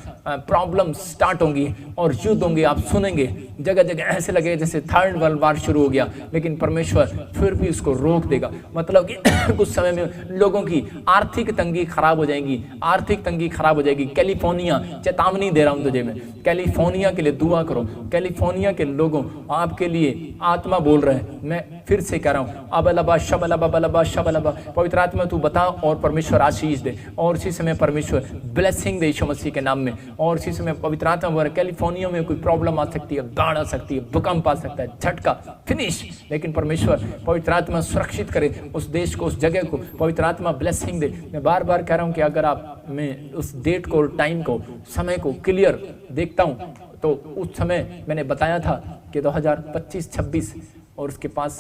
प्रॉब्लम स्टार्ट होंगी और युद्ध होंगे। आप सुनेंगे जगह जगह ऐसे लगेगा जैसे 3rd वर्ल्ड वार शुरू हो गया, लेकिन परमेश्वर फिर भी उसको रोक देगा। मतलब कि कुछ समय में लोगों की आर्थिक तंगी खराब हो जाएगी, आर्थिक तंगी खराब हो जाएगी। कैलिफोर्निया, चेतावनी दे रहा हूं तुझे मैं, कैलिफोर्निया के लिए दुआ करो। कैलिफोर्निया के लोगों आपके लिए आत्मा बोल रहे हैं। मैं फिर से कह रहा हूं अबलबा शबलबा बलबा शबलबा। पवित्र आत्मा तू बता और परमेश्वर आशीष दे। और इसी समय परमेश्वर ब्लेसिंग दे यीशु मसीह के नाम में। और इसी समय पवित्र आत्मा बोल रहा है कैलिफोर्निया में कोई प्रॉब्लम आ सकती है, बाढ़ आ सकती है, भूकंप आ सकता है, झटका, फिनिश। लेकिन परमेश्वर पवित्र आत्मा सुरक्षित करे उस देश को, उस जगह को। पवित्र आत्मा ब्लेसिंग दे। मैं बार बार कह रहा हूं कि अगर आप मैं उस डेट को, टाइम को, समय को क्लियर देखता हूं तो उस समय मैंने बताया था कि 2025-26 और उसके पास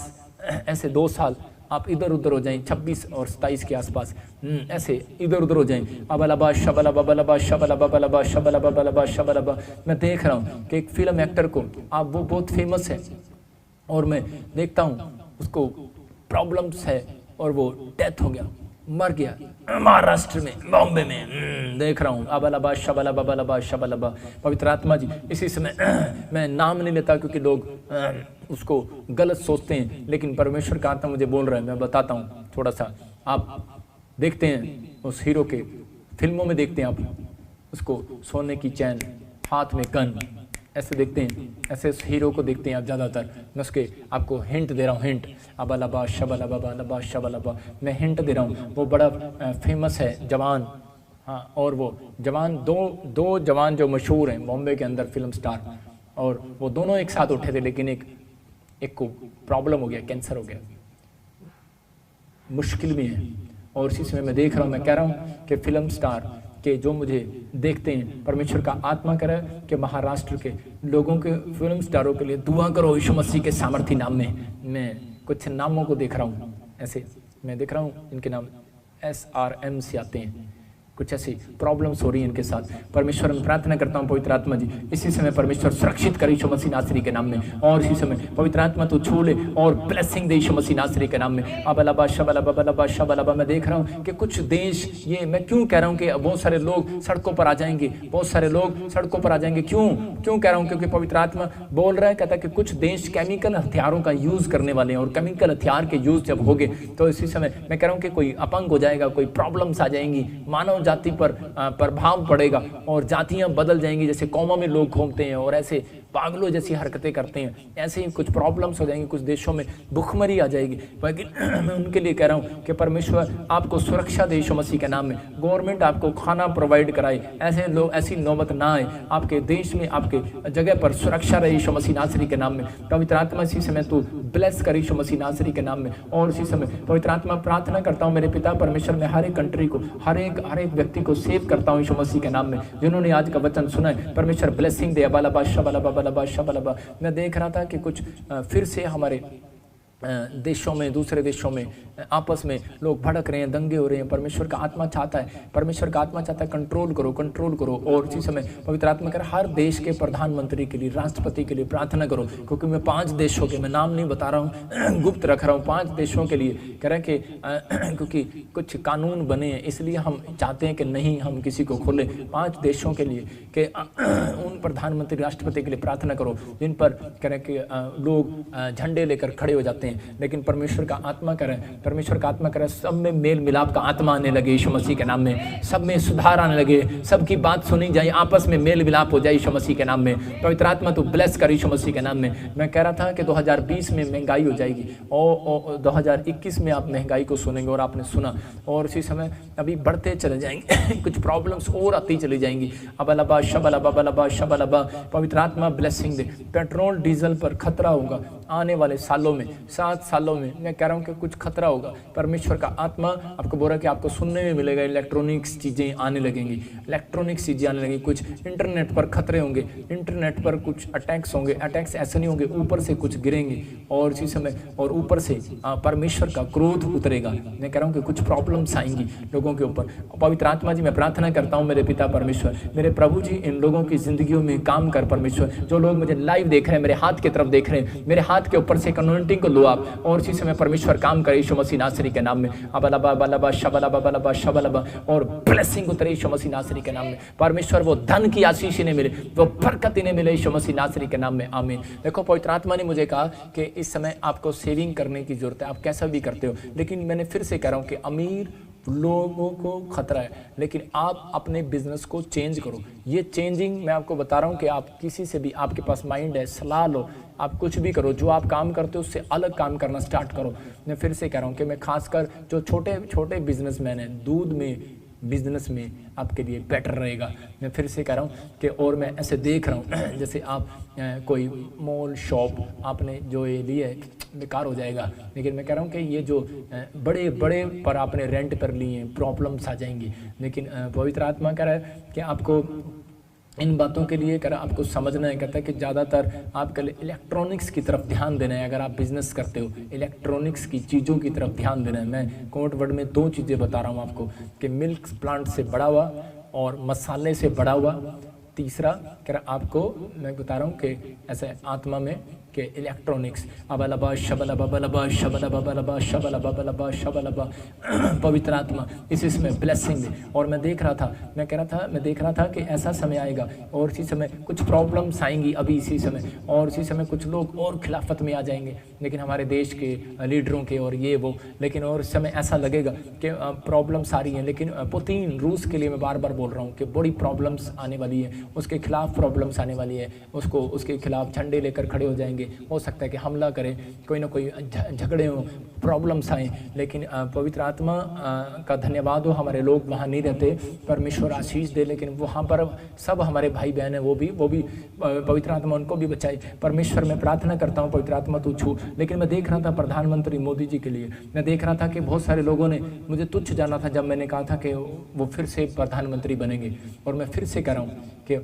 ऐसे 2 साल आप इधर उधर हो जाएं, 26 और 27 के आसपास ऐसे इधर उधर हो जाएं। अबलबा शबलबा बलबा शबलबा बलबा शबलबा बलबा शबलबा। मैं देख रहा हूं कि एक फिल्म एक्टर को, आप वो बहुत फेमस है और मैं देखता हूं उसको प्रॉब्लम्स है और वो डेथ हो गया, मर गया महाराष्ट्र में, बॉम्बे में। देख रहा हूं अबलबा शबलबा बलबा शबलबा। पवित्र आत्मा जी इसी समय मैं नाम नहीं लेता क्योंकि लोग उसको गलत सोचते हैं, लेकिन परमेश्वर का आत्मा मुझे बोल रहा है। मैं बताता हूं थोड़ा सा। आप देखते हैं उस हीरो के फिल्मों में, देखते हैं आप उसको सोने की चैन, हाथ में गन, ऐसे देखते हैं, ऐसे उस हीरो को देखते हैं आप ज़्यादातर। मैं उसके आपको हिंट दे रहा हूँ, हिंट अबलबा शबलबा बलबा शबलबा। मैं हिंट दे रहा हूँ, वो बड़ा फेमस है जवान। हाँ, और वो जवान दो जवान जो मशहूर हैं बॉम्बे के अंदर, फिल्म स्टार, और वो दोनों एक साथ उठे थे, लेकिन एक को प्रॉब्लम हो गया, कैंसर हो गया, मुश्किल में है। और इसी समय मैं देख रहा हूँ, मैं कह रहा हूँ कि फिल्म स्टार के जो मुझे देखते हैं, परमेश्वर का आत्मा करे कि महाराष्ट्र के लोगों के, फिल्म स्टारों के लिए दुआ करो यीशु मसीह के सामर्थी नाम में। मैं कुछ नामों को देख रहा हूँ, ऐसे मैं देख रहा हूँ इनके नाम SRM से आते हैं, कुछ ऐसी प्रॉब्लम्स हो रही हैं इनके साथ। परमेश्वर में प्रार्थना करता हूँ पवित्र आत्मा जी इसी समय परमेश्वर सुरक्षित करे यीशु मसीह नासरी के नाम में। और इसी समय पवित्र आत्मा तू छू ले और ब्लेसिंग दे यीशु मसीह नासरी के नाम में। अबलबा शबलबा बलबा शबलबा। मैं देख रहा हूँ कि कुछ देश, ये मैं क्यों कह रहा हूँ कि बहुत सारे लोग सड़कों पर आ जाएंगे, बहुत सारे लोग सड़कों पर आ जाएंगे। क्यों कह रहा हूँ? क्योंकि पवित्र आत्मा बोल रहा है, कहता है कि कुछ देश केमिकल हथियारों का यूज करने वाले हैं, और केमिकल हथियार के यूज जब होंगे तो इसी समय मैं कह रहा हूँ कि कोई अपंग हो जाएगा, कोई प्रॉब्लम्स आ जाएंगी, मानव जाति पर प्रभाव पड़ेगा और जातियां बदल जाएंगी, जैसे कौमों में लोग घूमते हैं और ऐसे पागलों जैसी हरकतें करते हैं, ऐसे ही कुछ प्रॉब्लम्स हो जाएंगी, कुछ देशों में भुखमरी आ जाएगी। लेकिन मैं उनके लिए कह रहा हूँ कि परमेश्वर आपको सुरक्षा दे यीशु मसीह के नाम में। गवर्नमेंट आपको खाना प्रोवाइड कराए, ऐसे लोग, ऐसी नौबत ना आए आपके देश में, आपके जगह पर सुरक्षा रहे यीशु मसीह नासरी के नाम में। पवित्र आत्मा इसी समय तू ब्लेस कर यीशु मसीह नासरी के नाम में। और इसी समय पवित्र आत्मा प्रार्थना करता हूँ मेरे पिता परमेश्वर, में हर एक कंट्री को, हर एक व्यक्ति को सेव करता हूँ यीशु मसीह के नाम में, जिन्होंने आज का वचन सुना है। परमेश्वर ब्लेसिंग दे। अबालबा शबलबा बलबा शबलबा। मैं देख रहा था कि कुछ फिर से हमारे देशों में, दूसरे देशों में आपस में लोग भड़क रहे हैं, दंगे हो रहे हैं। परमेश्वर का आत्मा चाहता है, परमेश्वर का आत्मा चाहता है कंट्रोल करो। और इसी समय पवित्र आत्मा कर हर देश के प्रधानमंत्री के लिए, राष्ट्रपति के लिए प्रार्थना करो, क्योंकि मैं 5 देशों के, मैं नाम नहीं बता रहा हूँ, गुप्त रख रहा हूँ, 5 देशों के लिए कह रहे हैं कि क्योंकि कुछ कानून बने हैं, इसलिए हम चाहते हैं कि नहीं हम किसी को खोले। 5 देशों के लिए कि उन प्रधानमंत्री, राष्ट्रपति के लिए प्रार्थना करो जिन पर कह रहे हैं कि लोग झंडे लेकर खड़े हो जाते हैं, लेकिन परमेश्वर का आत्मा करे, परमेश्वर का आत्मा करे सब में मेल मिलाप का आत्मा आने लगे यीशु मसीह के नाम में, सब में सुधार आने लगे, सबकी बात सुनी जाए, आपस में मेल मिलाप हो जाए यीशु मसीह के नाम में। पवित्र आत्मा तो ब्लेस कर यीशु मसीह के नाम में। मैं कह रहा था कि 2020 में महंगाई हो जाएगी और 2021 में आप महंगाई को सुनेंगे, और आपने सुना, और इसी समय अभी बढ़ते चले जाएंगे कुछ प्रॉब्लम्स और आती चली जाएंगी। अबलबा शबलबा बलबा शबलबा। पवित्र आत्मा ब्लेसिंग दे। पेट्रोल डीजल पर खतरा होगा आने वाले सालों में, 7 सालों में मैं कह रहा हूँ कि कुछ खतरा होगा। परमेश्वर का आत्मा आपको बोल रहा है कि आपको सुनने में मिलेगा, इलेक्ट्रॉनिक्स चीज़ें आने लगेंगी, इलेक्ट्रॉनिक्स चीज़ें आने लगेंगी, कुछ इंटरनेट पर खतरे होंगे, इंटरनेट पर कुछ अटैक्स होंगे। अटैक्स ऐसे नहीं होंगे, ऊपर से कुछ गिरेंगे, और इसी समय और ऊपर से परमेश्वर का क्रोध उतरेगा। मैं कह रहा हूँ कि कुछ प्रॉब्लम्स आएंगी लोगों के ऊपर। पवित्र आत्मा जी मैं प्रार्थना करता हूँ मेरे पिता परमेश्वर, मेरे प्रभु जी इन लोगों की जिंदगियों में काम कर परमेश्वर। जो लोग मुझे लाइव देख रहे हैं, मेरे हाथ की तरफ देख रहे हैं, मेरे हाथ के ऊपर से अनॉइंटिंग को लो आप, और इसी समय परमेश्वर काम करे यीशु मसीह नासरी के नाम में। अबलबा बलबा शबलबा बलबा शबलबा। और ब्लेसिंग उतरे यीशु मसीह नासरी के नाम में। परमेश्वर वो धन की आशीष इन्हें मिले, वो बरकत इन्हें मिले यीशु मसीह नासरी के नाम में, आमीन। देखो पवित्र आत्मा ने मुझे कहा कि इस समय आपको सेविंग करने की जरूरत है, आप कैसा भी करते हो, लेकिन मैंने फिर से कह रहा हूँ कि अमीर लोगों को खतरा है, लेकिन आप अपने बिजनेस को चेंज करो। ये चेंजिंग मैं आपको बता रहा हूँ कि आप किसी से भी, आपके पास माइंड है, सलाह लो, आप कुछ भी करो, जो आप काम करते हो उससे अलग काम करना स्टार्ट करो। मैं फिर से कह रहा हूँ कि मैं खासकर जो छोटे छोटे बिजनेसमैन हैं, दूध में बिजनेस में आपके लिए बेटर रहेगा। मैं फिर से कह रहा हूँ कि, और मैं ऐसे देख रहा हूँ जैसे आप कोई मॉल शॉप आपने जो ये लिए बेकार हो जाएगा, लेकिन मैं कह रहा हूँ कि ये जो बड़े बड़े पर आपने रेंट पर लिए प्रॉब्लम्स आ जाएंगी। लेकिन पवित्र आत्मा कह रहा है कि आपको इन बातों के लिए कर आपको समझना है, कहता है कि ज़्यादातर आपके लिए इलेक्ट्रॉनिक्स की तरफ ध्यान देना है। अगर आप बिजनेस करते हो, इलेक्ट्रॉनिक्स की चीज़ों की तरफ ध्यान देना है। मैं कोड वर्ड में 2 चीज़ें बता रहा हूँ आपको कि मिल्क प्लांट से बड़ा हुआ और मसाले से बड़ा हुआ। तीसरा कह रहा आपको मैं बता रहा हूँ कि ऐसे आत्मा में कि इलेक्ट्रॉनिक्स। अबलबा शबलबा बलबा शबलबा बलबा शबलबा बलबा शबलबा। पवित्र आत्मा इसमें ब्लेसिंग दे। और मैं देख रहा था, मैं देख रहा था कि ऐसा समय आएगा और इसी समय कुछ प्रॉब्लम्स आएंगी अभी इसी समय, और इसी समय कुछ लोग और खिलाफत में आ जाएंगे, लेकिन हमारे देश के लीडरों के और ये वो, लेकिन और इस समय ऐसा लगेगा कि प्रॉब्लम्स आ रही हैं। लेकिन पुतिन, रूस के लिए मैं बार बार बोल रहा हूँ कि बड़ी प्रॉब्लम्स आने वाली है, उसके खिलाफ प्रॉब्लम्स आने वाली है, उसके खिलाफ झंडे लेकर खड़े हो जाएंगे, दीजिए। हो सकता है कि हमला करे, कोई ना कोई झगड़े हों, प्रॉब्लम्स आएँ, लेकिन पवित्र आत्मा का धन्यवाद हो हमारे लोग वहाँ नहीं रहते, परमेश्वर आशीष दे। लेकिन वहाँ पर सब हमारे भाई बहन हैं, वो भी पवित्र आत्मा उनको भी बचाए। परमेश्वर मैं प्रार्थना करता हूँ पवित्र आत्मा तू छू। लेकिन मैं देख रहा था प्रधानमंत्री मोदी जी के लिए, मैं देख रहा था कि बहुत सारे लोगों ने मुझे तुच्छ जाना था जब मैंने कहा था कि वो फिर से प्रधानमंत्री बनेंगे। और मैं फिर से कह रहा हूँ कि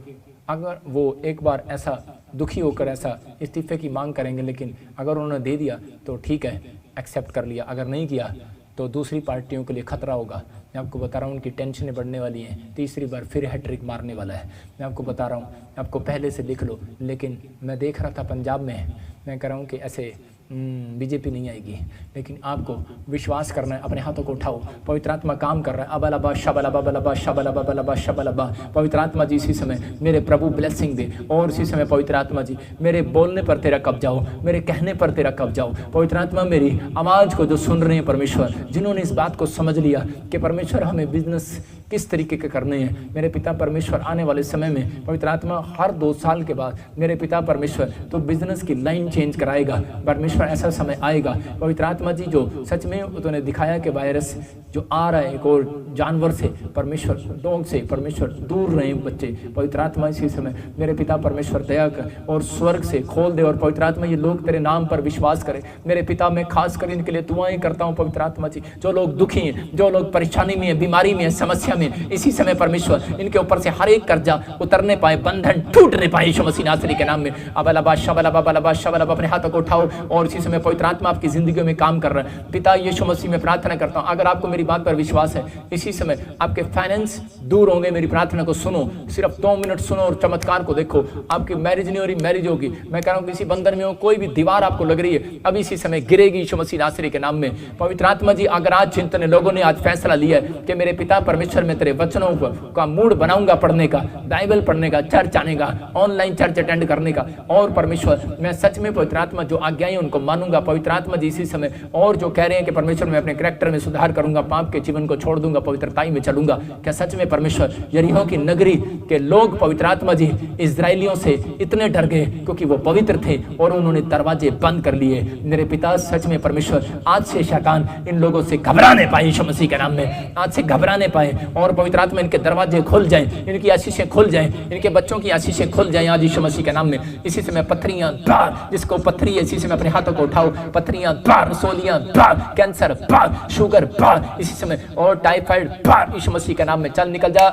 अगर वो एक बार ऐसा दुखी होकर ऐसा इस्तीफे की मांग करेंगे, लेकिन अगर उन्होंने दे दिया तो ठीक है, एक्सेप्ट कर लिया। अगर नहीं किया तो दूसरी पार्टियों के लिए खतरा होगा। मैं आपको बता रहा हूँ उनकी टेंशनें बढ़ने वाली हैं, तीसरी बार फिर हैट्रिक मारने वाला है। मैं आपको बता रहा हूँ, आपको पहले से लिख लो। लेकिन मैं देख रहा था पंजाब में, मैं कह रहा हूँ कि ऐसे बीजेपी नहीं आएगी, लेकिन आपको विश्वास करना है। अपने हाथों को उठाओ, पवित्र आत्मा काम कर रहा है। अबलबा शबलबा बलबा शबलबा बलबा शबलबा। पवित्र आत्मा जी इसी समय मेरे प्रभु ब्लेसिंग दे। और इसी समय पवित्र आत्मा जी मेरे बोलने पर तेरा कब्जा हो, मेरे कहने पर तेरा कब्जा हो। पवित्र आत्मा मेरी आवाज़ को जो सुन रहे हैं परमेश्वर, जिन्होंने इस बात को समझ लिया कि परमेश्वर हमें बिजनेस किस तरीके के करने हैं, मेरे पिता परमेश्वर आने वाले समय में पवित्र आत्मा हर 2 साल के बाद मेरे पिता परमेश्वर तो बिजनेस की लाइन चेंज कराएगा। परमेश्वर ऐसा समय आएगा पवित्र आत्मा जी जो सच में उन्होंने दिखाया कि वायरस जो आ रहा है एक और जानवर से, परमेश्वर डॉग से, परमेश्वर दूर रहे बच्चे। पवित्र आत्मा इसी समय मेरे पिता परमेश्वर दया कर और स्वर्ग से खोल दे। और पवित्र आत्मा ये लोग तेरे नाम पर विश्वास करें। मेरे पिता मैं खास कर इनके लिए दुआएं करता हूँ पवित्र आत्मा जी, जो लोग दुखी हैं, जो लोग परेशानी में हैं, बीमारी में हैं, समस्या में, इसी समय परमेश्वर इनके ऊपर से हर एक कर्जा उतरने पाए, बंधन टूटने पाए यीशु मसीह नासरी के नाम में। अबलबा शबलबा बलबा शबलबा। अपने हाथों को उठाओ और इसी समय पवित्र आत्मा आपकी जिंदगी में काम कर रहा है। पिता यीशु मसीह में प्रार्थना करता हूँ, अगर आपको मेरी बात पर विश्वास है, इसी समय आपके फाइनेंस दूर होंगे। मेरी प्रार्थना को सुनो, सिर्फ 2 मिनट सुनो और चमत्कार को देखो। आपकी मैरिज नहीं हो रही, मैरिज होगी। मैं कह रहा हूँ किसी बंधन में हो, कोई भी दीवार आपको लग रही है, अब इसी समय गिरेगी यीशु मसीह नासरी के नाम में। पवित्र आत्मा जी अगर आज चिंतन लोगों ने आज फैसला लिया है कि मेरे पिता परमेश्वर में तेरे वचनों का मूड बनाऊंगा पढ़ने का, बाइबल पढ़ने का, चर्च आने का, ऑनलाइन चर्च अटेंड करने का, और परमेश्वर मैं सच में पवित्र आत्मा जो आज्ञाएं उनको मानूंगा। पवित्र आत्मा जी इसी समय और जो कह रहे हैं कि परमेश्वर मैं अपने कैरेक्टर में सुधार करूंगा, पाप के जीवन को छोड़ दूंगा, पवित्रताई में चलूंगा, क्या सच में परमेश्वर यरीहो की नगरी के लोग पवित्र आत्मा जी इजराइलियों से इतने डर गए क्योंकि वो पवित्र थे और उन्होंने दरवाजे बंद कर लिए। मेरे पिता सच में परमेश्वर आज से शैतान इन लोगों से घबराने पाए यीशु मसीह के नाम में, आज से घबराने पाए और पवित्र आत्मा इनके दरवाजे खुल जाएं, इनकी आशीषें खुल जाएं, इनके बच्चों की आशीषें खुल जाएं आज यीशु मसीह के नाम में। इसी समय पत्थरियां बाहर, जिसको पत्थरी है इसी समय अपने हाथों को उठाओ, पत्थरियां बाहर, रसोलियां बाहर, कैंसर बाहर, शुगर बाहर इसी समय, और टाइफाइड बाहर यीशु मसीह के नाम में। चल निकल जा,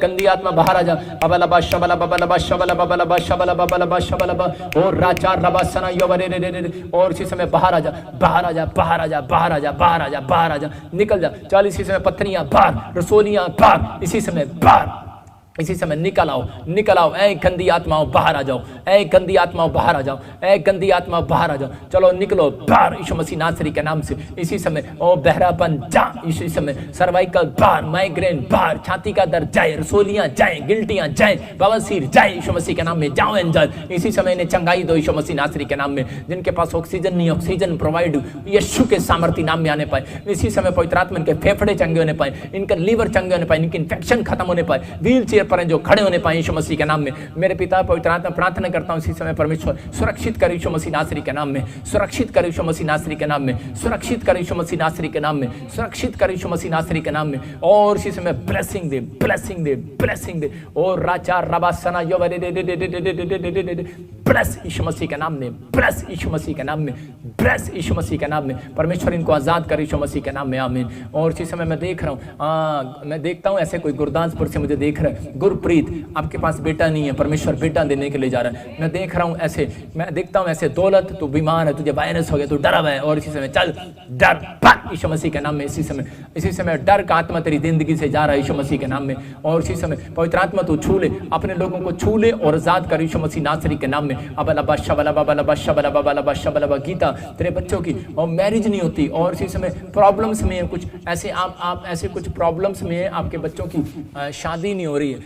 गंदी आत्मा बाहर आ जा। अबलबा शबलबा बलबा शबलबा बलबा शबलबा बलबा शबलबा और राचार रबा सना योवरे रे रे, और इसी समय बाहर आ जा, बाहर आ जा, बाहर आ जा, बाहर आ जा, बाहर आ जा, बाहर आ जा, निकल जा। चल इसी समय पत्थरियां बाहर, रसोलियां बाहर, इसी समय बाहर, इसी समय निकल आओ, निकल आओ। ऐ गंदी आत्माओं बाहर आ जाओ, ऐ गंदी आत्माओं बाहर आ जाओ, ऐ गंदी आत्माओं बाहर आ जाओ। चलो निकलो बाहर यीशु मसीह नासरी के नाम से। इसी समय ओ बहरापन जा, इसी समय सर्वाइकल बाहर, माइग्रेन बाहर, छाती का दर्द जाए, रसोलियां जाए, गिल्टियां जाए, बवासीर जाए यीशु मसीह के नाम में। जाओ एंजल, इसी समय इन्हें चंगाई दो यीशु मसीह नासरी के नाम में। जिनके पास ऑक्सीजन नहीं, ऑक्सीजन प्रोवाइड यीशु के सामर्थ्य नाम में आने पाए। इसी समय पवित्र आत्मा इनके फेफड़े चंगे होने पाए, इनका लीवर चंगे होने पाए, इनकी इन्फेक्शन खत्म होने पाए, व्हील चेयर पर जो खड़े होने पाए यीशु मसीह के नाम में। मेरे पिता पवित्र आत्मा प्रार्थना करता हूं इसी समय परमेश्वर सुरक्षित कर यीशु मसीह नासरी के नाम में, सुरक्षित कर यीशु मसीह नासरी के नाम में, सुरक्षित कर यीशु मसीह नासरी के नाम में, सुरक्षित कर यीशु मसीह नासरी के नाम में। और इसी समय ब्लेसिंग दे, ब्लेसिंग दे, ब्लेसिंग दे। और राचा रबासना योवरे दे दे दे दे दे दे दे, ब्लेस यीशु मसीह के नाम में, ब्लेस यीशु मसीह के नाम में, ब्लेस यीशु मसीह के नाम में। परमेश्वर इनको आजाद कर यीशु मसीह के नाम में, आमीन। और इसी समय मैं देख रहा हूं, मैं देखता हूं ऐसे कोई गुरदासपुर से मुझे देख रहा है, गुरप्रीत आपके पास बेटा नहीं है, परमेश्वर बेटा देने के लिए जा रहा है। मैं देख रहा हूं ऐसे, मैं देखता हूं ऐसे, दौलत तू बीमार है, तुझे वायरस हो गया, तू डरा हुआ है, और इसी समय चल डर भाग यीशु मसीह के नाम में। इसी समय डर का आत्मा तेरी जिंदगी से जा रहा है यीशु मसीह के नाम में। और इसी समय पवित्र आत्मा तू छू ले, अपने लोगों को छू ले और आजाद कर यीशु मसीह नासरी के नाम में। अबलबा शबलबा बलबा शबलबा बलबा शबलबा। गीता तेरे बच्चों की और मैरिज नहीं होती और इसी समय प्रॉब्लम्स में है, कुछ ऐसे आप ऐसे कुछ प्रॉब्लम्स में है, आपके बच्चों की शादी नहीं हो रही है।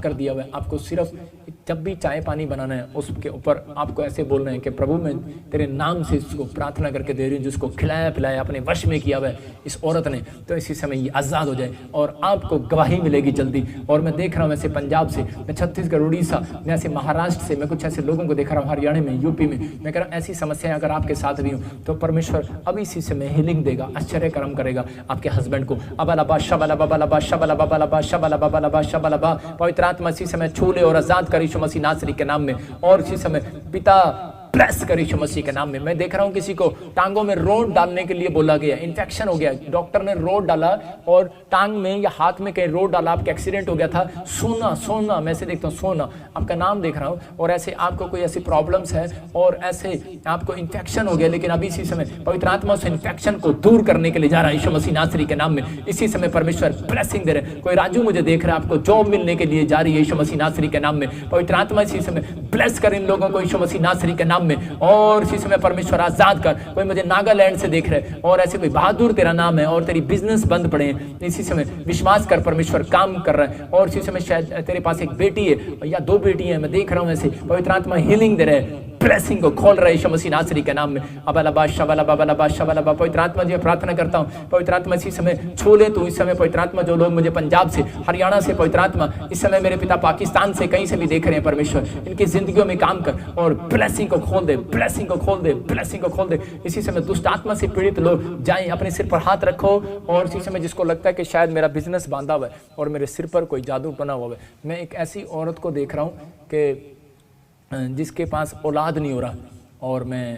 कर दिया हुआ है। आपको सिर्फ जब भी चाय पानी बनाना है उसके ऊपर आपको ऐसे बोलना है कि प्रभु मैं तेरे नाम से इसको प्रार्थना करके दे रही हूँ, जिसको खिलाया पिलाया अपने वश में किया हुआ है इस औरत ने, तो इसी समय ये आज़ाद हो जाए और आपको गवाही मिलेगी जल्दी। और मैं देख रहा हूँ ऐसे पंजाब से, मैं छत्तीसगढ़, उड़ीसा, मैं ऐसे महाराष्ट्र से, मैं कुछ ऐसे लोगों को देख रहा हूँ हरियाणा में, यूपी में। मैं कह रहा हूँ ऐसी समस्याएं अगर आपके साथ भी हूँ तो परमेश्वर अभी इसी समय हीलिंग देगा, आश्चर्य कर्म करेगा आपके हस्बैंड को। अबलबा शबलबा बलबा शबलबा बलबा शबलबा बलबा शबलबा, पवित्र आत्मा इसी समय छू ले और आजाद कर यीशु मसीह नासरी के नाम में। और इसी समय पिता प्रेस कर यीशु मसीह के नाम में। मैं देख रहा हूं किसी को टांगों में रोड डालने के लिए बोला गया, इन्फेक्शन हो गया, डॉक्टर ने रोड डाला और टांग में या हाथ में कहीं रोड डाला, आपका एक्सीडेंट हो गया था। सोना सोना, मैं से देखता हूं सोना, आपका नाम देख रहा हूं। और ऐसे आपको कोई ऐसी प्रॉब्लम्स है और ऐसे आपको इन्फेक्शन हो गया, लेकिन अभी इसी समय पवित्र आत्मा उस इन्फेक्शन को दूर करने के लिए जा रहा है यीशु मसीह नासरी के नाम में। इसी समय परमेश्वर ब्लेसिंग दे रहे हैं। कोई राजू मुझे देख रहा है, आपको जॉब मिलने के लिए जा रही है यीशु मसीह नासरी के नाम में। पवित्र आत्मा इसी समय ब्लेस कर इन लोगों को यीशु मसीह नासरी के नाम में। और इसी समय परमेश्वर आजाद कर। कोई मुझे नागालैंड से देख रहे और ऐसे कोई बहादुर तेरा नाम है और तेरी बिजनेस बंद पड़े हैं, इसी समय विश्वास कर परमेश्वर काम कर रहा है। और इसी समय शायद तेरे पास एक बेटी है या 2 बेटी है, मैं देख रहा हूं ऐसे पवित्र आत्मा हीलिंग दे रहे हैं, ब्लेसिंग को खोल रहा है यीशु मसीह नासरी के नाम में। अबलबा शबलबा बलबा शबलबा, पवित्र आत्मा जी प्रार्थना करता हूं, पवित्र आत्मा इसी समय छू ले तू। इस समय पवित्र आत्मा जो लोग मुझे पंजाब से, हरियाणा से, पवित्र आत्मा इस समय मेरे पिता पाकिस्तान से कहीं से भी देख रहे हैं, परमेश्वर इनकी जिंदगियों में काम कर और ब्लेसिंग को खोल दे, ब्लेसिंग को खोल दे, ब्लेसिंग को खोल दे। इसी समय दुष्ट आत्मा से पीड़ित लोग जाएं, अपने सिर पर हाथ रखो। और इसी समय जिसको लगता है कि शायद मेरा बिजनेस बांधा हुआ है और मेरे सिर पर कोई जादू बना हुआ है, मैं एक ऐसी औरत को देख रहा हूं कि जिसके पास औलाद नहीं हो रहा, और मैं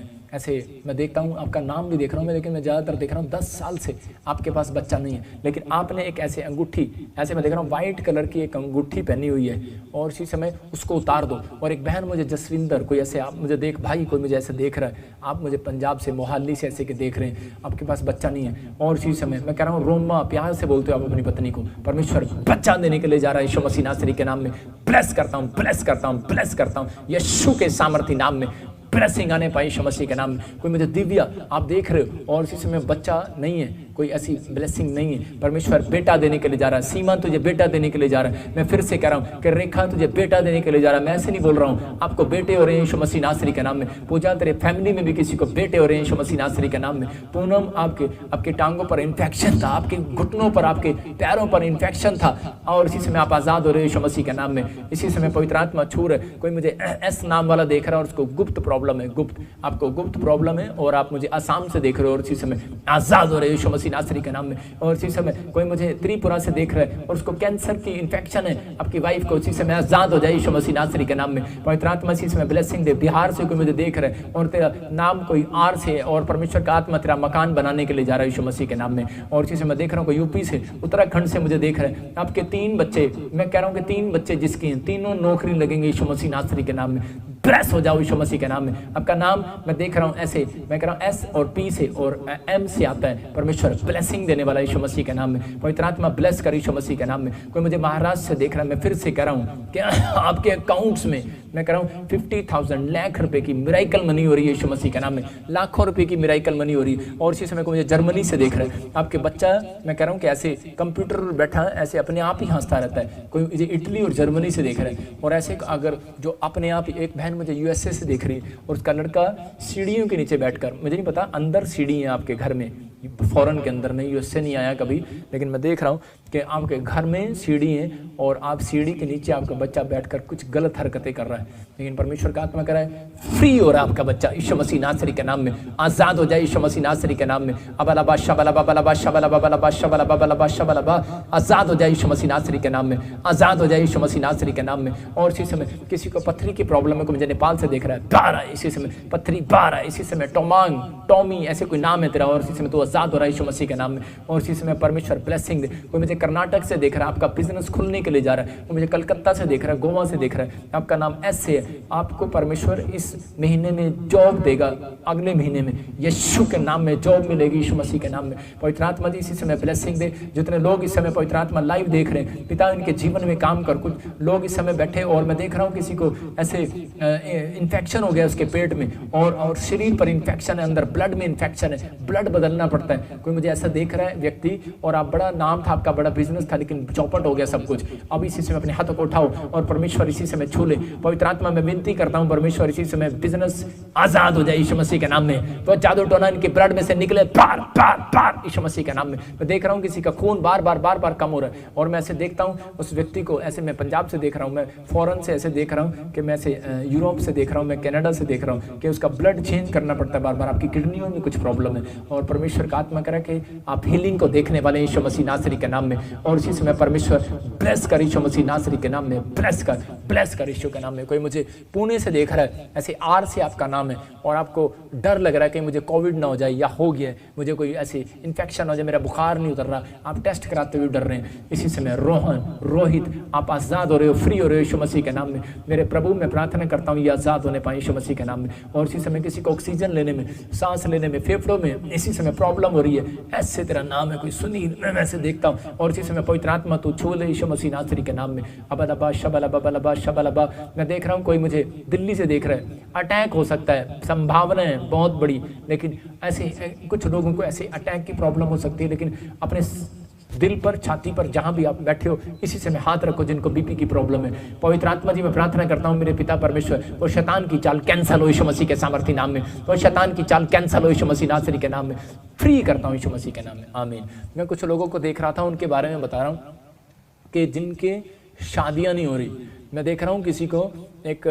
देखता हूँ, आपका नाम भी देख रहा हूँ मैं, लेकिन मैं ज़्यादातर देख रहा हूँ 10 साल से आपके पास बच्चा नहीं है, लेकिन आपने एक ऐसे अंगूठी, ऐसे मैं देख रहा हूँ वाइट कलर की एक अंगूठी पहनी हुई है, और इसी समय उसको उतार दो। और एक बहन मुझे जसविंदर, कोई ऐसे आप मुझे भाई कोई मुझे ऐसे देख रहा है, आप मुझे पंजाब से, मोहाली से ऐसे के देख रहे हैं, आपके पास बच्चा नहीं है। और इसी समय मैं कह रहा हूँ रोमा, प्यार से बोलते हो आप अपनी पत्नी को, परमेश्वर बच्चा देने के लिए जा रहा है यीशु मसीह नासरी के नाम में। ब्लेस करता हूँ, ब्लेस करता हूँ, ब्लेस करता हूँ यीशु के सामर्थी नाम में। ब्लेसिंग आने पाई यीशु मसीह के नाम में। कोई मुझे दिव्या आप देख रहे हो और इसी समय बच्चा नहीं है, कोई ऐसी ब्लेसिंग नहीं है, परमेश्वर बेटा देने के लिए जा रहा है। सीमा तुझे बेटा देने के लिए जा रहा है। मैं फिर से कह रहा हूँ कि रेखा तुझे बेटा देने के लिए जा रहा है। मैं ऐसे नहीं बोल रहा हूँ, आपको बेटे हो रहे हैं यीशु मसीह नासरी के नाम में। पूजा तेरे फैमिली में भी किसी को बेटे हो रहे हैं यीशु मसीह नासरी के नाम में। पूनम आपके टांगों पर इन्फेक्शन था, आपके घुटनों पर, आपके पैरों पर इन्फेक्शन था, और इसी समय आप आजाद हो रहे हैं यीशु मसीह के नाम में। इसी समय पवित्र आत्मा छू रहे। कोई मुझे एस नाम वाला देख रहा है और उसको गुप्त प्रॉब्लम है, गुप्त, आपको गुप्त प्रॉब्लम है, और आप मुझे आसाम से देख रहे हो और इसी समय आजाद हो रहे हैं यीशु मसीह नासरी के नाम में। और इसी समय कोई मुझे त्रिपुरा से देख रहा है और उसको कैंसर की इन्फेक्शन है, आपकी वाइफ को, इसी समय आजाद हो जाए यीशु मसीह नासरी के नाम में। पवित्र आत्मा इसी समय ब्लेसिंग दे। बिहार से कोई मुझे देख रहा है और तेरा नाम कोई आर से, और परमेश्वर का आत्मा तेरा मकान बनाने के लिए जा रहा है यीशु मसीह के नाम में। और इसी समय देख रहा हूँ कोई यूपी से, उत्तराखंड से मुझे देख रहे हैं, आपके 3 बच्चे, मैं कह रहा हूँ कि 3 बच्चे जिसकी हैं, तीनों नौकरी लगेंगे यीशु मसीह नासरी के नाम में। ब्लेस हो जाओ यीशु मसीह के नाम में। आपका नाम मैं देख रहा हूँ ऐसे, मैं कह रहा हूँ एस और पी से और एम से आता है, परमेश्वर ब्लेसिंग देने वाला यीशु मसीह के नाम में। पवित्र आत्मा ब्लेस कर यीशु मसीह के नाम में। कोई मुझे महाराष्ट्र से देख रहा है, मैं फिर से कह रहा हूँ कि आपके अकाउंट्स में मैं कह रहा हूँ 50,000 लाख रुपए की मिराइकल मनी हो रही है यीशु मसीह के नाम में। लाखों रुपए की मिराइकल मनी हो रही है। और इसी समय को मुझे जर्मनी से देख रहे हैं, आपके बच्चा, मैं कह रहा हूँ कि ऐसे कंप्यूटर पर बैठा ऐसे अपने आप ही हंसता रहता है। कोई मुझे इटली और जर्मनी से देख रहे हैं, और ऐसे अगर जो अपने आप, एक बहन मुझे यूएसए से देख रही है और उसका लड़का सीढ़ियों के नीचे बैठकर, मुझे नहीं पता अंदर सीढ़ी है आपके घर में, फॉरेन के अंदर नहीं, यूएसए नहीं आया कभी, लेकिन मैं देख रहा हूँ कि आपके घर में सीढ़ी है और आप सीढ़ी के नीचे आपका बच्चा बैठकर कुछ गलत हरकतें कर रहा है, लेकिन परमेश्वर का आत्मा कह रहा है फ्री हो रहा है आपका बच्चा यीशु मसीह नासरी के नाम में। आजाद हो जाए यीशु मसीह नासरी के नाम में। अबलबा शबलबा बलबा शबलबा बलबा शबलबा बलबा शबलबा, आजाद हो जाए यीशु मसीह नासरी के नाम में। आजाद हो जाए यीशु मसीह नासरी के नाम में। और इसी समय किसी को पत्थरी की प्रॉब्लम है, को मुझे नेपाल से देख रहा है, 12 इसी समय पत्थरी 12 इसी समय, टोमांग, टॉमी ऐसे कोई नाम है तेरा, और इसी समय तो आजाद हो रहा है यीशु मसीह के नाम में। और इसी समय परमेश्वर ब्लेसिंग दे। कोई मुझे कर्नाटक से देख रहा है, आपका बिजनेस खुलने के लिए जा रहा है। वो मुझे कलकत्ता से देख रहा है, गोवा से देख रहा है, आपका नाम एस है, आपको परमेश्वर इस महीने में जॉब देगा, अगले महीने में यीशु के नाम में जॉब मिलेगी यीशु मसीह के नाम में। पवित्र आत्मा जी इसी समय ब्लेसिंग दे। जितने लोग इस समय पवित्र आत्मा लाइव देख रहे हैं, पिता इनके जीवन में काम कर। कुछ लोग इस समय बैठे और मैं देख रहा हूँ किसी को ऐसे इन्फेक्शन हो गया उसके पेट में, और शरीर पर इन्फेक्शन है, अंदर ब्लड में इन्फेक्शन है, ब्लड बदलना पड़ता है। कोई मुझे ऐसा देख रहा है व्यक्ति, और आप बड़ा नाम था आपका, बड़ा बिजनेस था, लेकिन चौपट हो गया सब कुछ। अब इसी समय अपने हाथों को उठाओ और परमेश्वर इसी समय छू ले। पवित्र आत्मा में विनती करता हूं परमेश्वर इसी समय बिजनेस आजाद हो जाए यीशु मसीह के नाम में। तो जादू टोना इनके ब्लड में से निकले पार पार पार यीशु मसीह के नाम में। मैं देख रहा हूं किसी का खून बार बार कम हो रहा है, और मैं ऐसे देखता हूं उस व्यक्ति को, ऐसे मैं पंजाब से देख रहा हूं, मैं फॉरेन से ऐसे देख रहा हूं कि मैं ऐसे यूरोप से देख रहा हूं, मैं कनाडा से देख रहा हूं कि उसका ब्लड चेंज करना पड़ता है बार बार, आपकी किडनियों में कुछ प्रॉब्लम है। और परमेश्वर का आत्मा करे कि आप हीलिंग को देखने वाले यीशु मसीह नासरी के नाम में। और इसी समय परमेश्वर ब्लेस कर यीशु मसीह नासरी के नाम में, ब्लेस कर यीशु के नाम में। कोई मुझे पुणे से देख रहा है, ऐसे आर से आपका नाम है, और आपको डर लग रहा है कि मुझे कोविड ना हो जाए या हो गया, मुझे कोई ऐसी इन्फेक्शन हो जाए, मेरा बुखार नहीं उतर रहा, आप टेस्ट कराते हुए डर रहे हैं। इसी समय रोहित आप आजाद हो रहे हो, फ्री हो रहे हो यीशु मसीह के नाम में। मेरे प्रभु मैं प्रार्थना करता हूँ ये आजाद होने पाए यीशु मसीह के नाम में। और इसी समय किसी को ऑक्सीजन लेने में, सांस लेने में, फेफड़ों में इसी समय प्रॉब्लम हो रही है, ऐसे तेरा नाम है कोई सुनील, मैं वैसे देखता हूँ। और इसी समय पवित्र आत्मा तू छू ले यीशु मसीह नासरी के नाम में। अबलबा शबलबा शबलबा। मैं देख रहा हूँ कोई मुझे दिल्ली से देख रहा है, अटैक हो सकता है, संभावना है बहुत बड़ी, लेकिन ऐसे कुछ लोगों को ऐसे अटैक की प्रॉब्लम हो सकती है। लेकिन अपने दिल पर, छाती पर, जहां भी आप बैठे हो इसी समय हाथ रखो जिनको बीपी की प्रॉब्लम है। पवित्र आत्मा जी मैं प्रार्थना करता हूं मेरे पिता परमेश्वर, वो शैतान की चाल कैंसल हो यीशु मसीह के सामर्थी नाम में, वो शैतान की चाल कैंसल हो यीशु मसीह नासरी के नाम में, फ्री करता हूं यीशु मसीह के नाम में, आमीन। मैं कुछ लोगों को देख रहा था, उनके बारे में बता रहा हूँ कि जिनके शादियां नहीं हो रही। मैं देख रहा हूँ किसी को, एक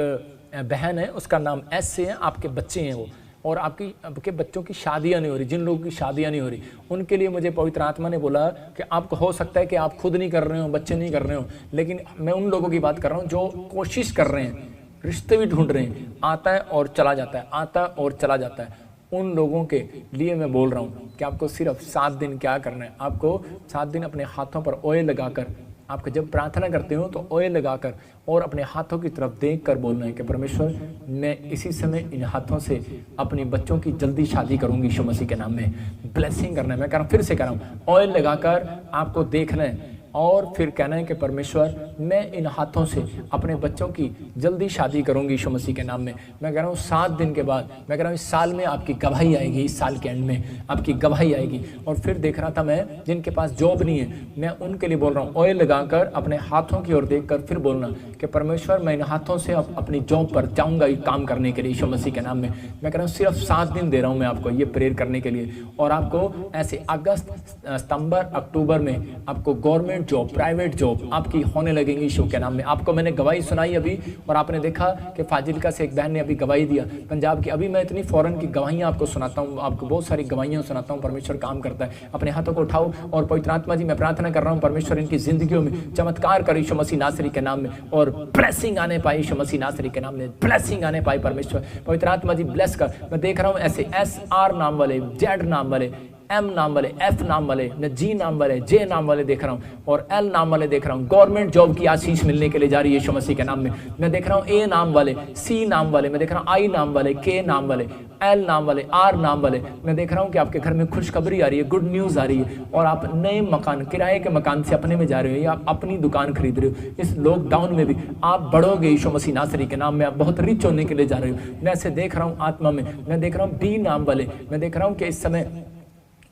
बहन है, उसका नाम एस से है, आपके बच्चे हैं वो, और आपके बच्चों की शादियां नहीं हो रही, जिन लोगों की शादियां नहीं हो रही उनके लिए मुझे पवित्र आत्मा ने बोला कि आपको हो सकता है कि आप खुद नहीं कर रहे हो, बच्चे नहीं कर रहे हो, लेकिन मैं उन लोगों की बात कर रहा हूँ जो कोशिश कर रहे हैं, रिश्ते भी ढूंढ रहे हैं, आता है और चला जाता है, आता है और चला जाता है। उन लोगों के लिए मैं बोल रहा हूँ कि आपको सिर्फ 7 दिन क्या करना है, आपको 7 दिन अपने हाथों पर ऑयल लगाकर, आपको जब प्रार्थना करते हो तो ऑयल लगाकर और अपने हाथों की तरफ देखकर बोलना है कि परमेश्वर मैं इसी समय इन हाथों से अपने बच्चों की जल्दी शादी करूंगी यीशु मसीह के नाम में। ब्लेसिंग करना है, मैं कह रहा हूँ, फिर से कह रहा हूँ, ऑयल लगाकर आपको देखना है और फिर कहना है कि परमेश्वर मैं इन हाथों से अपने बच्चों की जल्दी शादी करूंगी यीशु मसीह के नाम में। मैं कह रहा हूँ 7 दिन के बाद, मैं कह रहा हूँ इस साल में आपकी गवाही आएगी, इस साल के एंड में आपकी गवाही आएगी। और फिर देख रहा था मैं, जिनके पास जॉब नहीं है, मैं उनके लिए बोल रहा हूँ ऑयल लगाकर अपने हाथों की ओर देखकर फिर बोलना कि परमेश्वर मैं इन हाथों से अपनी जॉब पर जाऊँगा काम करने के लिए यीशु मसीह के नाम में। मैं कह रहा हूँ सिर्फ 7 दिन दे रहा हूँ मैं आपको ये प्रेयर करने के लिए, और आपको ऐसे अगस्त, सितंबर, अक्टूबर में आपको गवर्नमेंट जॉब, प्राइवेट जॉब आपकी होने लगेंगी यीशु के नाम में। आपको मैंने गवाही सुनाई अभी, और आपने देखा कि फाजिलका से एक बहन ने अभी गवाही दिया पंजाब की। अभी मैं इतनी फॉरेन की गवाहियां आपको सुनाता हूं, आपको बहुत सारी गवाहियां सुनाता हूं। परमेश्वर काम करता है। अपने हाथों को उठाओ और पवित्र आत्मा जी मैं प्रार्थना कर रहा हूं परमेश्वर इनकी जिंदगियों में चमत्कार कर यीशु मसीह नासरी के नाम में, और ब्लेसिंग आने पाए यीशु मसीह नासरी के नाम में, ब्लेसिंग आने पाए परमेश्वर। पवित्र आत्मा जी ब्लेस कर। मैं देख रहा हूं ऐसे SR नाम वाले, Z नाम वाले, M नाम वाले, F नाम वाले, G नाम वाले, J नाम वाले देख रहा हूँ, और L नाम वाले देख रहा हूँ। गवर्नमेंट जॉब की आशीष मिलने के लिए जा रही है यीशु मसीह के नाम में। मैं देख रहा हूँ A नाम वाले, C नाम वाले, मैं देख रहा हूँ I नाम वाले, K नाम वाले, L नाम वाले, R नाम वाले। मैं देख रहा हूँ कि आपके घर में खुशखबरी आ रही है, गुड न्यूज आ रही है, और आप नए मकान, किराए के मकान से अपने में जा रहे हो, या आप अपनी दुकान खरीद रहे हो। इस लॉकडाउन में भी आप बढ़ोगे यीशु मसीह नासरी के नाम में, आप बहुत रिच होने के लिए जा रहे हो। मैं ऐसे देख रहा हूँ आत्मा में। मैं देख रहा हूँ B नाम वाले, मैं देख रहा हूँ कि इस समय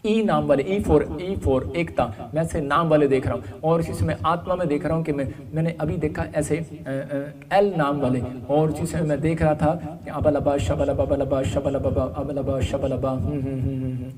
E नाम वाले, E4 एकता, मैं ऐसे नाम वाले देख रहा हूँ। और इसी समय आत्मा में देख रहा हूँ कि मैंने अभी देखा ऐसे L नाम वाले, और इसी समय मैं देख रहा था अबलबा शबलबा बलबा शबलबा अबलबा शबलबा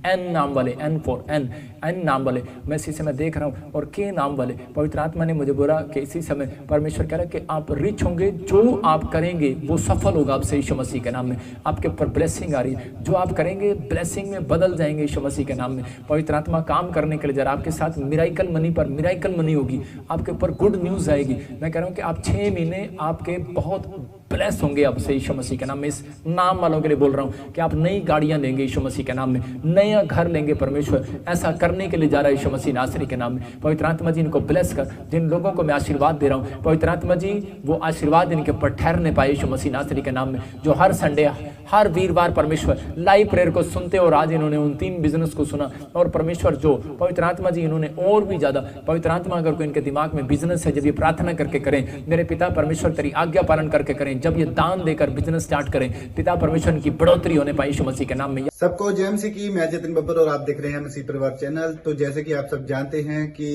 N नाम वाले, N नाम वाले मैं इसी समय देख रहा हूँ, और K नाम वाले। पवित्र आत्मा ने मुझे बोला कि इसी समय परमेश्वर कह रहा है कि आप रिच होंगे, जो आप करेंगे वो सफल होगा आपसे यीशु मसीह के नाम में। आपके ऊपर ब्लेसिंग आ रही है, जो आप करेंगे ब्लेसिंग में बदल जाएंगे यीशु मसीह के नाम में। पवित्र आत्मा काम करने के लिए जरा आपके साथ मिराइकल मनी पर मिराइकल मनी होगी, आपके ऊपर गुड न्यूज आएगी। मैं कह रहा हूं कि आप 6 महीने आपके बहुत ब्लेस होंगे अब से यीशु मसीह के नाम में। इस नाम वालों के लिए बोल रहा हूं कि आप नई गाड़ियां लेंगे यीशु मसीह के नाम में, नया घर लेंगे। परमेश्वर ऐसा करने के लिए जा रहा है यीशु मसीह नासरी के नाम में। पवित्र आत्मा जी इनको ब्लेस कर। जिन लोगों को मैं आशीर्वाद दे रहा हूं पवित्र आत्मा जी वो आशीर्वाद इनके ऊपर ठहरने पाए यीशु मसीह नासरी के नाम में। जो हर संडे, हर वीरवार परमेश्वर लाइव प्रेयर को सुनते, और आज इन्होंने उन 3 बिजनेस को सुना, और परमेश्वर जो पवित्र आत्मा जी इन्होंने और भी ज्यादा, पवित्र आत्मा अगर कोई इनके दिमाग में बिजनेस है, जब ये प्रार्थना करके करें, मेरे पिता परमेश्वर तेरी आज्ञा पालन करके करें, जब ये दान देकर बिजनेस स्टार्ट करें, पिता परमेश्वर की बढ़ोतरी होने पाए यीशु मसीह के नाम में। सबको जय मसीह की। मैं जतिन बब्बर और आप देख रहे हैं मसीह परिवार चैनल। तो जैसे कि आप सब जानते हैं कि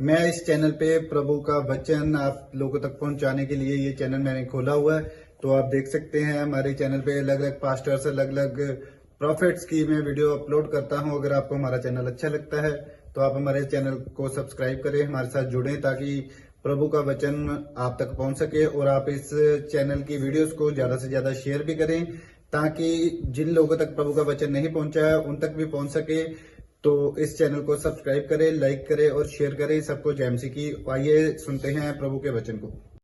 मैं इस चैनल पे प्रभु का वचन आप लोगों तक पहुंचाने के लिए ये चैनल मैंने खोला हुआ है। तो आप देख सकते हैं हमारे चैनल पे अलग अलग पास्टर्स, अलग अलग प्रॉफिट्स की मैं वीडियो अपलोड करता हूं। अगर आपको हमारा चैनल अच्छा लगता है तो आप हमारे चैनल को सब्सक्राइब करें, हमारे साथ जुड़ें ताकि प्रभु का वचन आप तक पहुंच सके। और आप इस चैनल की वीडियोस को ज्यादा से ज्यादा शेयर भी करें ताकि जिन लोगों तक प्रभु का वचन नहीं पहुंचा है उन तक भी पहुंच सके। तो इस चैनल को सब्सक्राइब करें, लाइक करें और शेयर करें। सबको जय मसीह की। आइए सुनते हैं प्रभु के वचन को।